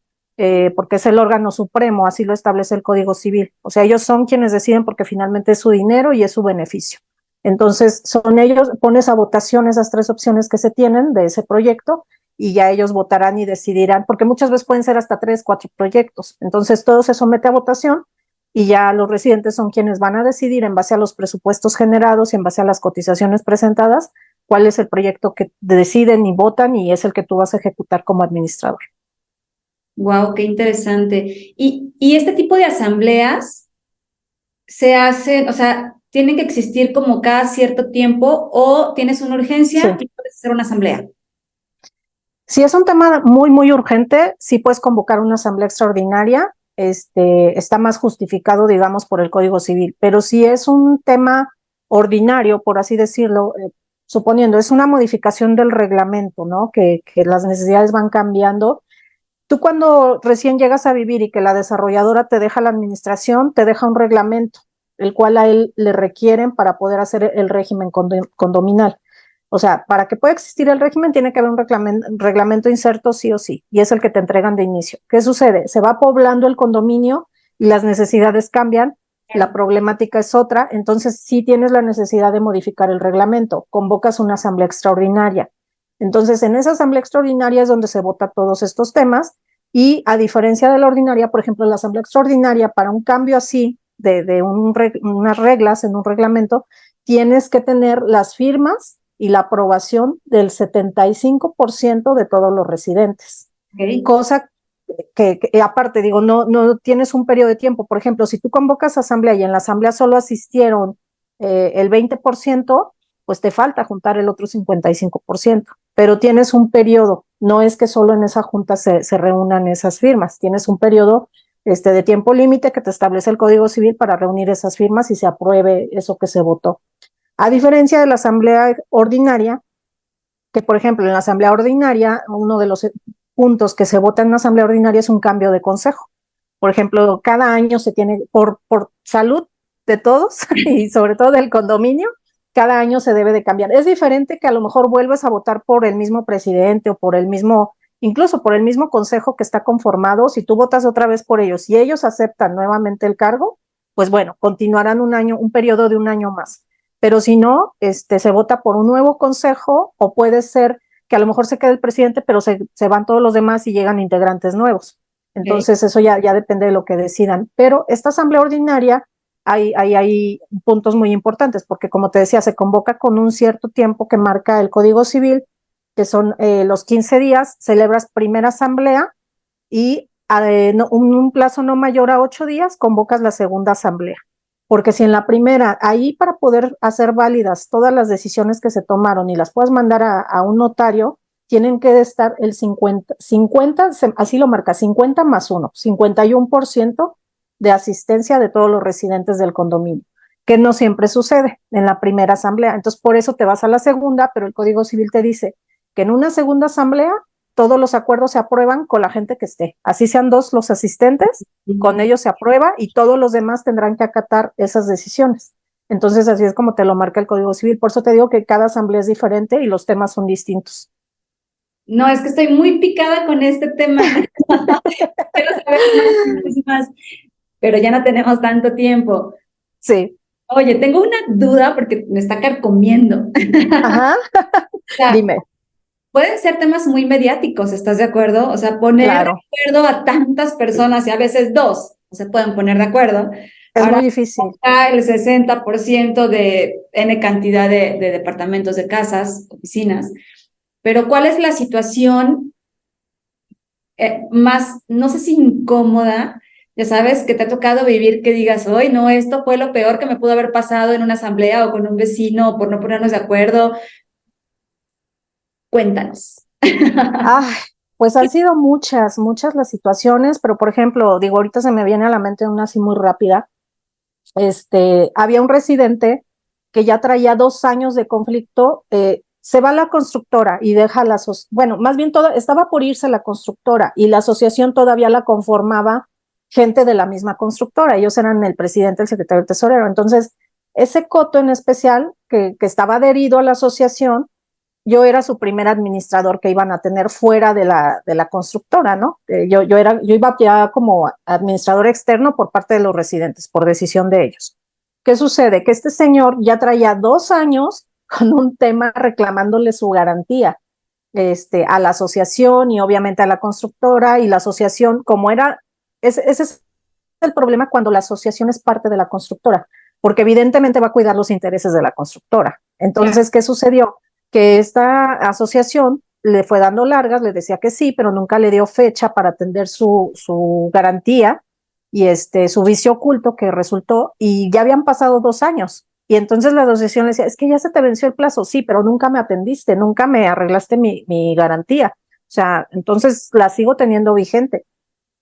porque es el órgano supremo, así lo establece el Código Civil. O sea, ellos son quienes deciden porque finalmente es su dinero y es su beneficio. Entonces, son ellos, pones a votación esas tres opciones que se tienen de ese proyecto y ya ellos votarán y decidirán, porque muchas veces pueden ser hasta 3, 4 proyectos. Entonces, todo se somete a votación y ya los residentes son quienes van a decidir en base a los presupuestos generados y en base a las cotizaciones presentadas cuál es el proyecto que deciden y votan y es el que tú vas a ejecutar como administrador. Wow, qué interesante. Y este tipo de asambleas se hacen, o sea, tienen que existir como cada cierto tiempo o tienes una urgencia Sí. y puedes hacer una asamblea. Si es un tema muy, muy urgente, sí puedes convocar una asamblea extraordinaria, está más justificado, digamos, por el Código Civil, pero si es un tema ordinario, por así decirlo, suponiendo, es una modificación del reglamento, ¿no? Que las necesidades van cambiando. Tú cuando recién llegas a vivir y que la desarrolladora te deja la administración, te deja un reglamento, el cual a él le requieren para poder hacer el régimen condominal. O sea, para que pueda existir el régimen tiene que haber un reglamento inserto sí o sí, y es el que te entregan de inicio. ¿Qué sucede? Se va poblando el condominio y las necesidades cambian, la problemática es otra, entonces sí tienes la necesidad de modificar el reglamento, convocas una asamblea extraordinaria. Entonces, en esa asamblea extraordinaria es donde se vota todos estos temas y a diferencia de la ordinaria, por ejemplo, la asamblea extraordinaria para un cambio así de unas reglas en un reglamento, tienes que tener las firmas y la aprobación del 75% de todos los residentes. Okay. Cosa que aparte, digo, no tienes un periodo de tiempo. Por ejemplo, si tú convocas asamblea y en la asamblea solo asistieron el 20%, pues te falta juntar el otro 55%, pero tienes un periodo, no es que solo en esa junta se reúnan esas firmas, tienes un periodo de tiempo límite que te establece el Código Civil para reunir esas firmas y se apruebe eso que se votó. A diferencia de la asamblea ordinaria, que por ejemplo en la asamblea ordinaria, uno de los puntos que se vota en una asamblea ordinaria es un cambio de consejo. Por ejemplo, cada año se tiene, por salud de todos y sobre todo del condominio, cada año se debe de cambiar. Es diferente que a lo mejor vuelves a votar por el mismo presidente o por el mismo, incluso por el mismo consejo que está conformado. Si tú votas otra vez por ellos y ellos aceptan nuevamente el cargo, pues bueno, continuarán un año, un periodo de un año más. Pero si no, se vota por un nuevo consejo o puede ser que a lo mejor se quede el presidente, pero se van todos los demás y llegan integrantes nuevos. Entonces, eso ya depende de lo que decidan. Pero esta asamblea ordinaria, hay puntos muy importantes, porque como te decía, se convoca con un cierto tiempo que marca el Código Civil, que son los 15 días, celebras primera asamblea y un plazo no mayor a 8 días convocas la segunda asamblea. Porque si en la primera, ahí para poder hacer válidas todas las decisiones que se tomaron y las puedas mandar a un notario, tienen que estar el 50, así lo marca, 50 más 1, 51% de asistencia de todos los residentes del condominio, que no siempre sucede en la primera asamblea. Entonces, por eso te vas a la segunda, pero el Código Civil te dice que en una segunda asamblea todos los acuerdos se aprueban con la gente que esté. Así sean dos los asistentes, con ellos se aprueba y todos los demás tendrán que acatar esas decisiones. Entonces, así es como te lo marca el Código Civil. Por eso te digo que cada asamblea es diferente y los temas son distintos. No, es que estoy muy picada con este tema. Quiero saber más, pero ya no tenemos tanto tiempo. Sí. Oye, tengo una duda porque me está carcomiendo. Ajá. O sea, Dime. pueden ser temas muy mediáticos, ¿estás de acuerdo? O sea, poner Claro. de acuerdo a tantas personas y a veces dos no se pueden poner de acuerdo. Es Ahora muy difícil. está el 60% de N cantidad de departamentos, de casas, oficinas. Pero ¿cuál es la situación más, no sé si incómoda, ya sabes, que te ha tocado vivir que digas, hoy no, esto fue lo peor que me pudo haber pasado en una asamblea o con un vecino o por no ponernos de acuerdo? Cuéntanos. Ah, pues han sido muchas, muchas las situaciones, pero por ejemplo, digo, ahorita se me viene a la mente una así muy rápida. Había un residente que ya traía 2 años de conflicto, se va a la constructora y deja bueno, más bien estaba por irse la constructora y la asociación todavía la conformaba gente de la misma constructora, ellos eran el presidente, el secretario, el tesorero. Entonces, ese coto en especial, que estaba adherido a la asociación, yo era su primer administrador que iban a tener fuera de la constructora, ¿no? Yo iba ya como administrador externo por parte de los residentes, por decisión de ellos. ¿Qué sucede? Que este señor ya traía 2 años con un tema reclamándole su garantía, a la asociación y obviamente a la constructora, y la asociación, como era, ese es el problema cuando la asociación es parte de la constructora, porque evidentemente va a cuidar los intereses de la constructora. Entonces, ¿qué sucedió? Que esta asociación le fue dando largas, le decía que sí, pero nunca le dio fecha para atender su garantía y su vicio oculto que resultó, y ya habían pasado 2 años. Y entonces la asociación le decía, es que ya se te venció el plazo, sí, pero nunca me atendiste, nunca me arreglaste mi garantía. O sea, entonces la sigo teniendo vigente.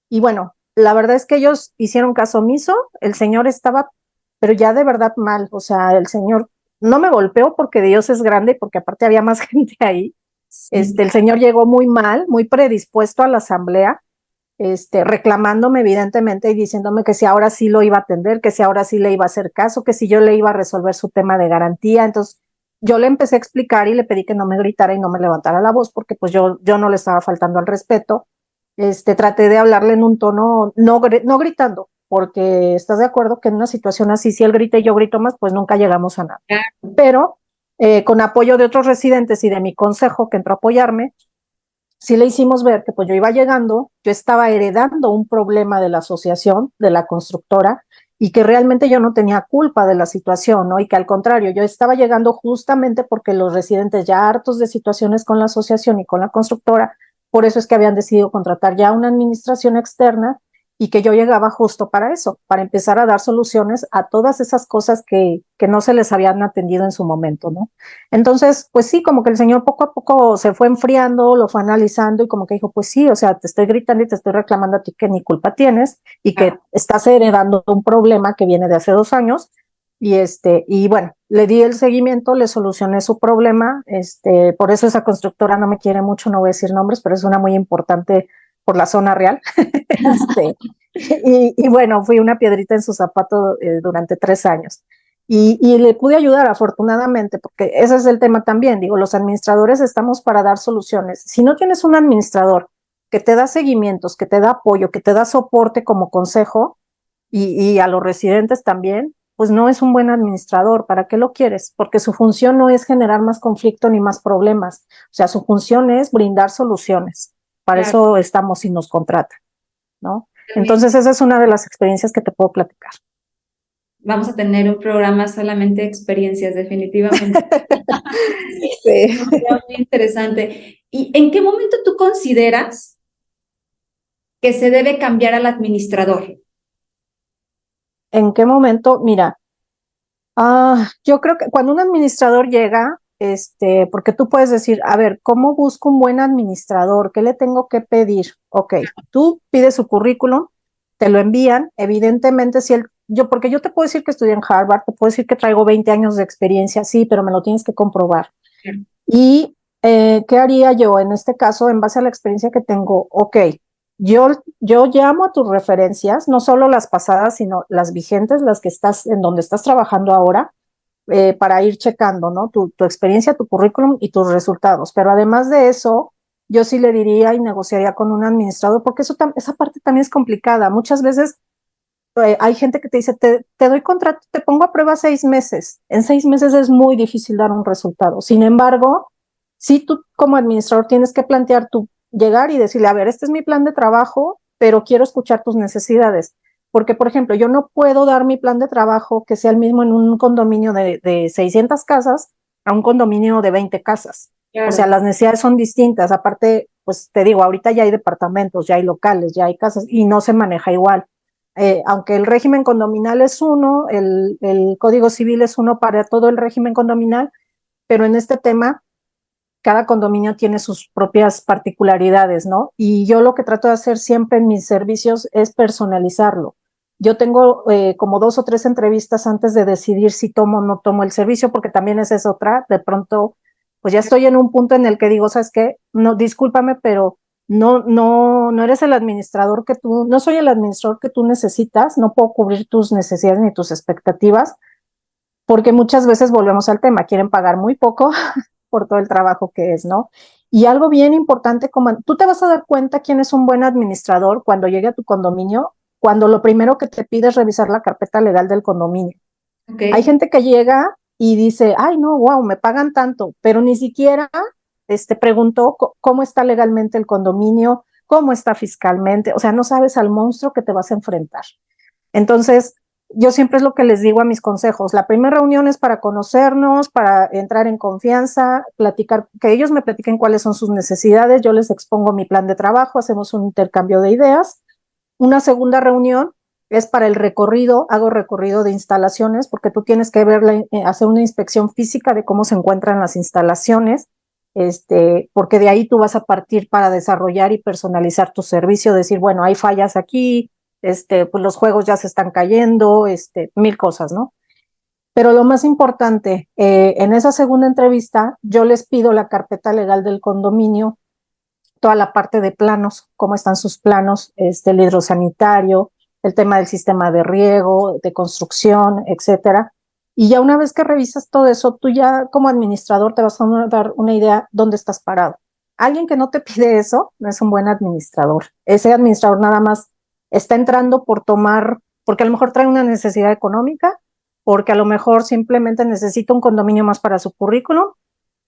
Y bueno, la verdad es que ellos hicieron caso omiso, el señor estaba, pero ya de verdad mal. O sea, el señor no me golpeó porque Dios es grande y porque aparte había más gente ahí. Sí. El señor llegó muy mal, muy predispuesto a la asamblea, reclamándome evidentemente y diciéndome que si ahora sí lo iba a atender, que si ahora sí le iba a hacer caso, que si yo le iba a resolver su tema de garantía. Entonces, yo le empecé a explicar y le pedí que no me gritara y no me levantara la voz, porque pues yo no le estaba faltando al respeto. Traté de hablarle en un tono, no gritando, porque estás de acuerdo que en una situación así, si él grita y yo grito más, pues nunca llegamos a nada. Pero con apoyo de otros residentes y de mi consejo que entró a apoyarme, sí le hicimos ver que pues yo iba llegando, yo estaba heredando un problema de la asociación, de la constructora, y que realmente yo no tenía culpa de la situación, ¿no? Y que al contrario, yo estaba llegando justamente porque los residentes ya hartos de situaciones con la asociación y con la constructora, por eso es que habían decidido contratar ya una administración externa, y que yo llegaba justo para eso, para empezar a dar soluciones a todas esas cosas que no se les habían atendido en su momento, ¿no? Entonces, pues sí, como que el señor poco a poco se fue enfriando, lo fue analizando y como que dijo, pues sí, o sea, te estoy gritando y te estoy reclamando a ti que ni culpa tienes y que estás heredando un problema que viene de hace 2 años. Y bueno, le di el seguimiento, le solucioné su problema. Por eso esa constructora no me quiere mucho, no voy a decir nombres, pero es una muy importante por la zona real. Y bueno, fui una piedrita en su zapato durante 3 años. Y le pude ayudar afortunadamente, porque ese es el tema también. Digo, los administradores estamos para dar soluciones. Si no tienes un administrador que te da seguimientos, que te da apoyo, que te da soporte como consejo, y a los residentes también, pues no es un buen administrador. ¿Para qué lo quieres? Porque su función no es generar más conflicto ni más problemas. O sea, su función es brindar soluciones. Para Claro. eso estamos y nos contratan, ¿no? También Entonces, esa es una de las experiencias que te puedo platicar. vamos a tener un programa solamente de experiencias, definitivamente. Sí. Muy interesante. ¿Y en qué momento tú consideras que se debe cambiar al administrador? ¿En qué momento? Mira, yo creo que cuando un administrador llega, porque tú puedes decir, a ver, ¿cómo busco un buen administrador? ¿Qué le tengo que pedir? Ok, tú pides su currículum, te lo envían, evidentemente si porque yo te puedo decir que estudié en Harvard, te puedo decir que traigo 20 años de experiencia, sí, pero me lo tienes que comprobar. Y ¿qué haría yo en este caso en base a la experiencia que tengo? Ok, yo llamo a tus referencias, no solo las pasadas, sino las vigentes, las que estás, en donde estás trabajando ahora, para ir checando, ¿no? Tu experiencia, tu currículum y tus resultados. Pero además de eso, yo sí le diría y negociaría con un administrador, porque esa parte también es complicada. Muchas veces hay gente que te dice, te doy contrato, te pongo a prueba 6 meses. En 6 meses es muy difícil dar un resultado. Sin embargo, si tú como administrador tienes que plantear llegar y decirle, a ver, este es mi plan de trabajo, pero quiero escuchar tus necesidades. Porque, por ejemplo, yo no puedo dar mi plan de trabajo que sea el mismo en un condominio de 600 casas a un condominio de 20 casas. Claro. O sea, las necesidades son distintas. Aparte, pues te digo, ahorita ya hay departamentos, ya hay locales, ya hay casas y no se maneja igual. Aunque el régimen condominal es uno, el Código Civil es uno para todo el régimen condominal, pero en este tema cada condominio tiene sus propias particularidades, ¿no? Y yo lo que trato de hacer siempre en mis servicios es personalizarlo. Yo tengo como 2 o 3 entrevistas antes de decidir si tomo o no tomo el servicio, porque también esa es otra. De pronto, pues ya estoy en un punto en el que digo, ¿sabes qué? No, discúlpame, pero no eres el administrador no soy el administrador que tú necesitas, no puedo cubrir tus necesidades ni tus expectativas, porque muchas veces volvemos al tema, quieren pagar muy poco por todo el trabajo que es, ¿no? Y algo bien importante, como tú te vas a dar cuenta quién es un buen administrador cuando llegue a tu condominio, cuando lo primero que te pide es revisar la carpeta legal del condominio. Okay. Hay gente que llega y dice, ay, no, wow, me pagan tanto, pero ni siquiera preguntó cómo está legalmente el condominio, cómo está fiscalmente, o sea, no sabes al monstruo que te vas a enfrentar. Entonces, yo siempre es lo que les digo a mis consejos. La primera reunión es para conocernos, para entrar en confianza, platicar, que ellos me platiquen cuáles son sus necesidades, yo les expongo mi plan de trabajo, hacemos un intercambio de ideas. Una segunda reunión es para el recorrido, hago recorrido de instalaciones, porque tú tienes que hacer una inspección física de cómo se encuentran las instalaciones, porque de ahí tú vas a partir para desarrollar y personalizar tu servicio, decir, bueno, hay fallas aquí, pues los juegos ya se están cayendo, 1000 cosas, ¿no? Pero lo más importante, en esa segunda entrevista, yo les pido la carpeta legal del condominio, toda la parte de planos, cómo están sus planos, el hidrosanitario, el tema del sistema de riego, de construcción, etcétera. Y ya una vez que revisas todo eso, tú ya como administrador te vas a dar una idea dónde estás parado. Alguien que no te pide eso no es un buen administrador. Ese administrador nada más está entrando por tomar, porque a lo mejor trae una necesidad económica, porque a lo mejor simplemente necesita un condominio más para su currículum,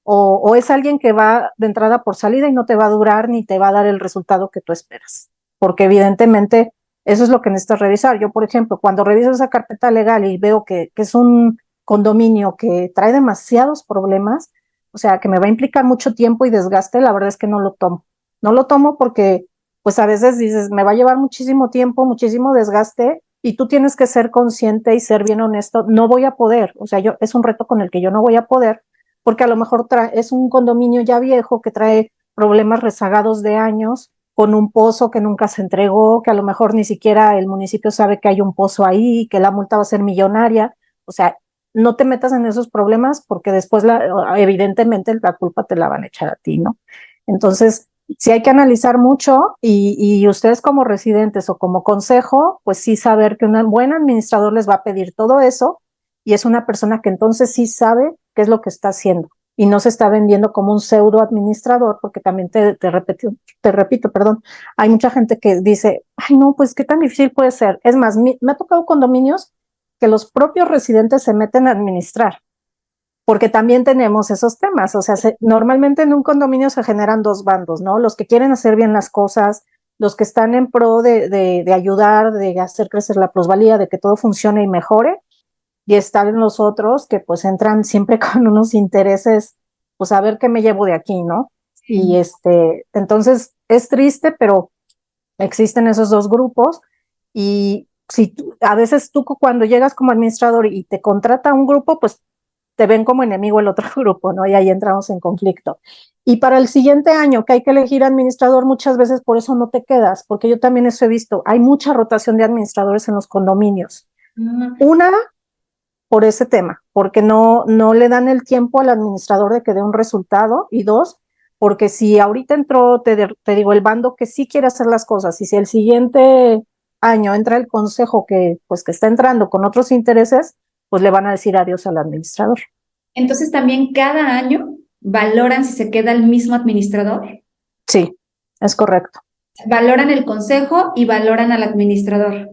o es alguien que va de entrada por salida y no te va a durar ni te va a dar el resultado que tú esperas. Porque evidentemente eso es lo que necesitas revisar. Yo, por ejemplo, cuando reviso esa carpeta legal y veo que es un condominio que trae demasiados problemas, o sea, que me va a implicar mucho tiempo y desgaste, la verdad es que no lo tomo. No lo tomo porque, pues a veces dices, me va a llevar muchísimo tiempo, muchísimo desgaste, y tú tienes que ser consciente y ser bien honesto. No voy a poder, o sea, es un reto con el que yo no voy a poder, porque a lo mejor es un condominio ya viejo que trae problemas rezagados de años, con un pozo que nunca se entregó, que a lo mejor ni siquiera el municipio sabe que hay un pozo ahí, que la multa va a ser millonaria. O sea, no te metas en esos problemas porque después evidentemente la culpa te la van a echar a ti, ¿no? Entonces, sí hay que analizar mucho y ustedes como residentes o como consejo, pues sí saber que un buen administrador les va a pedir todo eso y es una persona que entonces sí sabe qué es lo que está haciendo y no se está vendiendo como un pseudo administrador, porque también te repito, perdón, hay mucha gente que dice, ay no, pues qué tan difícil puede ser. Es más, me ha tocado condominios que los propios residentes se meten a administrar, porque también tenemos esos temas, o sea, normalmente en un condominio se generan dos bandos, ¿no? Los que quieren hacer bien las cosas, los que están en pro de ayudar, de hacer crecer la plusvalía, de que todo funcione y mejore, y están los otros que pues entran siempre con unos intereses, pues a ver qué me llevo de aquí, ¿no? Y entonces es triste, pero existen esos dos grupos y si a veces tú cuando llegas como administrador y te contrata un grupo, pues te ven como enemigo el otro grupo, ¿no? Y ahí entramos en conflicto. Y para el siguiente año que hay que elegir administrador, muchas veces por eso no te quedas, porque yo también eso he visto, hay mucha rotación de administradores en los condominios. Una, por ese tema, porque no le dan el tiempo al administrador de que dé un resultado, y dos, porque si ahorita entró, te digo, el bando que sí quiere hacer las cosas, y si el siguiente año entra el consejo que, pues, que está entrando con otros intereses, pues le van a decir adiós al administrador. Entonces también cada año valoran si se queda el mismo administrador. Sí, es correcto. Valoran el consejo y valoran al administrador.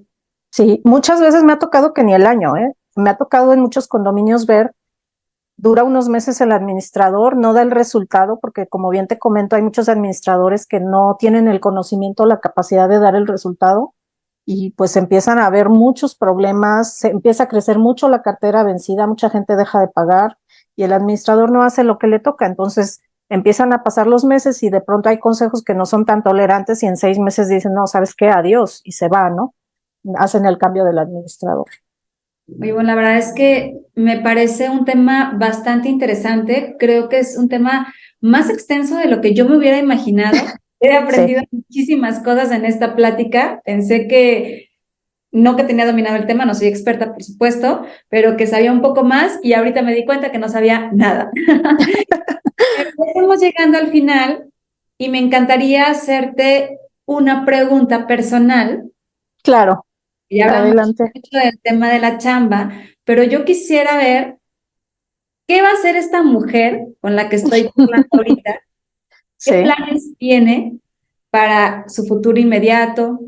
Sí, muchas veces me ha tocado que ni el año, ¿eh? Me ha tocado en muchos condominios ver, dura unos meses el administrador, no da el resultado, porque como bien te comento, hay muchos administradores que no tienen el conocimiento o la capacidad de dar el resultado, y pues empiezan a haber muchos problemas, se empieza a crecer mucho la cartera vencida, mucha gente deja de pagar y el administrador no hace lo que le toca. Entonces empiezan a pasar los meses y de pronto hay consejos que no son tan tolerantes y en 6 meses dicen, no, ¿sabes qué? Adiós, y se va, ¿no? Hacen el cambio del administrador. Muy bueno, la verdad es que me parece un tema bastante interesante. Creo que es un tema más extenso de lo que yo me hubiera imaginado. He Sí. aprendido muchísimas cosas en esta plática. Pensé que no que tenía dominado el tema, no soy experta, por supuesto, pero que sabía un poco más y ahorita me di cuenta que no sabía nada. Estamos llegando al final y me encantaría hacerte una pregunta personal. Claro, Ya hablamos adelante. mucho del tema de la chamba, pero yo quisiera ver qué va a hacer esta mujer con la que estoy hablando ahorita, qué Sí. planes tiene para su futuro inmediato.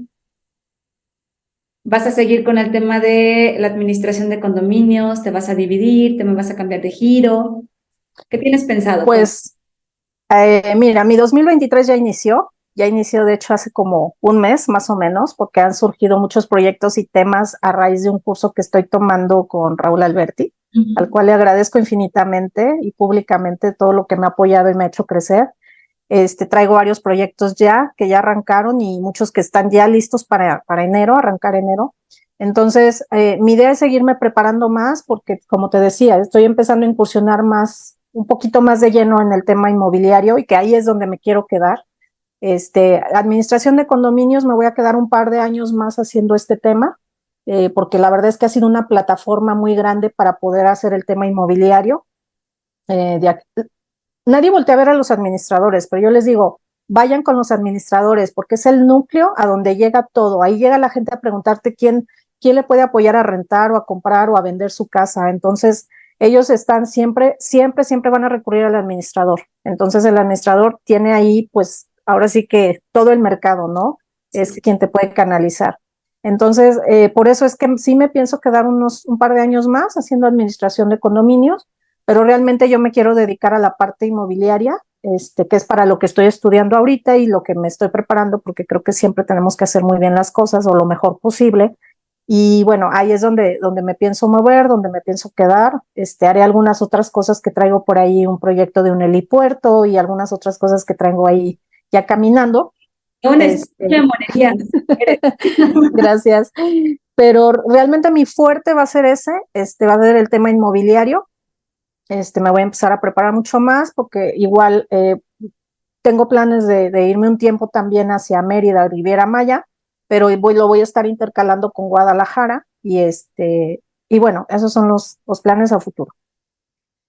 ¿Vas a seguir con el tema de la administración de condominios? ¿Te vas a dividir? ¿Te me vas a cambiar de giro? ¿Qué tienes pensado? Pues mira, mi 2023 ya inició de hecho hace como un mes más o menos, porque han surgido muchos proyectos y temas a raíz de un curso que estoy tomando con Raúl Alberti, al Ujú. cual le agradezco infinitamente y públicamente todo lo que me ha apoyado y me ha hecho crecer. Traigo varios proyectos ya que ya arrancaron y muchos que están ya listos para enero, arrancar enero. Entonces, mi idea es seguirme preparando más porque, como te decía, estoy empezando a incursionar más, un poquito más de lleno en el tema inmobiliario y que ahí es donde me quiero quedar. Administración de condominios, me voy a quedar un par de años más haciendo este tema, porque la verdad es que ha sido una plataforma muy grande para poder hacer el tema inmobiliario. Eh, de, Nadie voltea a ver a los administradores, pero yo les digo, vayan con los administradores, porque es el núcleo a donde llega todo. Ahí llega la gente a preguntarte quién le puede apoyar a rentar o a comprar o a vender su casa. Entonces, ellos están siempre, siempre, siempre van a recurrir al administrador. Entonces, el administrador tiene ahí, pues, ahora sí que todo el mercado, ¿no? Sí, Es sí. quien te puede canalizar. Entonces, por eso es que sí me pienso quedar un par de años más haciendo administración de condominios, pero realmente yo me quiero dedicar a la parte inmobiliaria, que es para lo que estoy estudiando ahorita y lo que me estoy preparando, porque creo que siempre tenemos que hacer muy bien las cosas o lo mejor posible. Y bueno, ahí es donde me pienso mover, donde me pienso quedar. Haré algunas otras cosas que traigo por ahí, un proyecto de un helipuerto y algunas otras cosas que traigo ahí ya caminando. Un estudio de Este, monerías. Gracias. Pero realmente mi fuerte va a ser ese, va a ser el tema inmobiliario. Me voy a empezar a preparar mucho más porque igual tengo planes de irme un tiempo también hacia Mérida, Riviera Maya, pero lo voy a estar intercalando con Guadalajara y bueno, esos son los planes a futuro.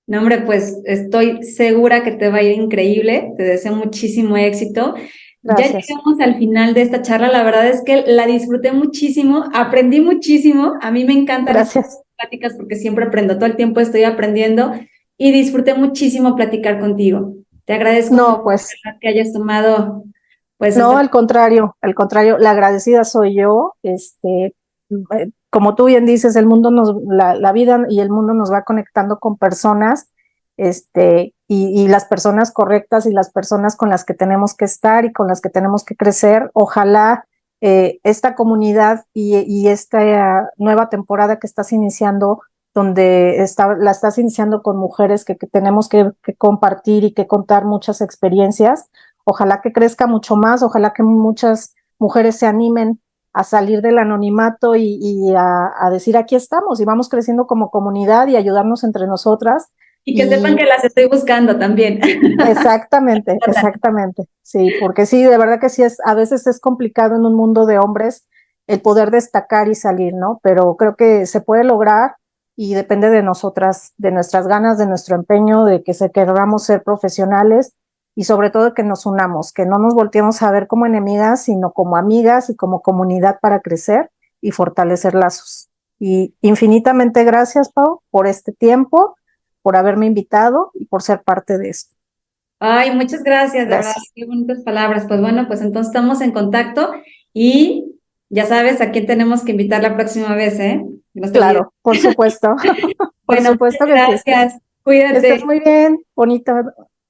No, hombre, pues estoy segura que te va a ir increíble. Te deseo muchísimo éxito. Ya Gracias. llegamos al final de esta charla. La verdad es que la disfruté muchísimo, aprendí muchísimo. A mí me encantan estas Gracias. pláticas porque siempre aprendo, todo el tiempo estoy aprendiendo y disfruté muchísimo platicar contigo. Te agradezco mucho No, pues que hayas tomado, pues, no, esta. al contrario, la agradecida soy yo. Como tú bien dices, la vida y el mundo nos va conectando con personas, y las personas correctas y las personas con las que tenemos que estar y con las que tenemos que crecer. Ojalá esta comunidad y esta nueva temporada que estás iniciando, donde la estás iniciando con mujeres que tenemos que compartir y que contar muchas experiencias. Ojalá que crezca mucho más, ojalá que muchas mujeres se animen a salir del anonimato y a decir aquí estamos y vamos creciendo como comunidad y ayudarnos entre nosotras. Y que sepan que las estoy buscando también. Exactamente, exactamente. Sí, porque sí, de verdad que sí a veces es complicado en un mundo de hombres el poder destacar y salir, ¿no? Pero creo que se puede lograr y depende de nosotras, de nuestras ganas, de nuestro empeño, de que se queramos ser profesionales y sobre todo que nos unamos, que no nos volteemos a ver como enemigas, sino como amigas y como comunidad para crecer y fortalecer lazos. Y infinitamente gracias, Pau, por este tiempo, por haberme invitado y por ser parte de esto. Ay, muchas gracias, de verdad, Gracias. qué bonitas palabras. Pues bueno, pues entonces estamos en contacto y ya sabes a quién tenemos que invitar la próxima vez, ¿eh? No se olviden. Claro, por supuesto, por Bueno, muchas supuesto que sí. gracias. Que estés Cuídate. muy bien, bonito.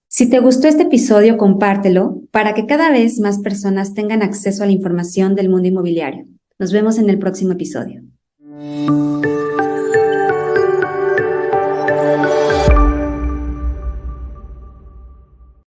Si te gustó este episodio, compártelo para que cada vez más personas tengan acceso a la información del mundo inmobiliario. Nos vemos en el próximo episodio.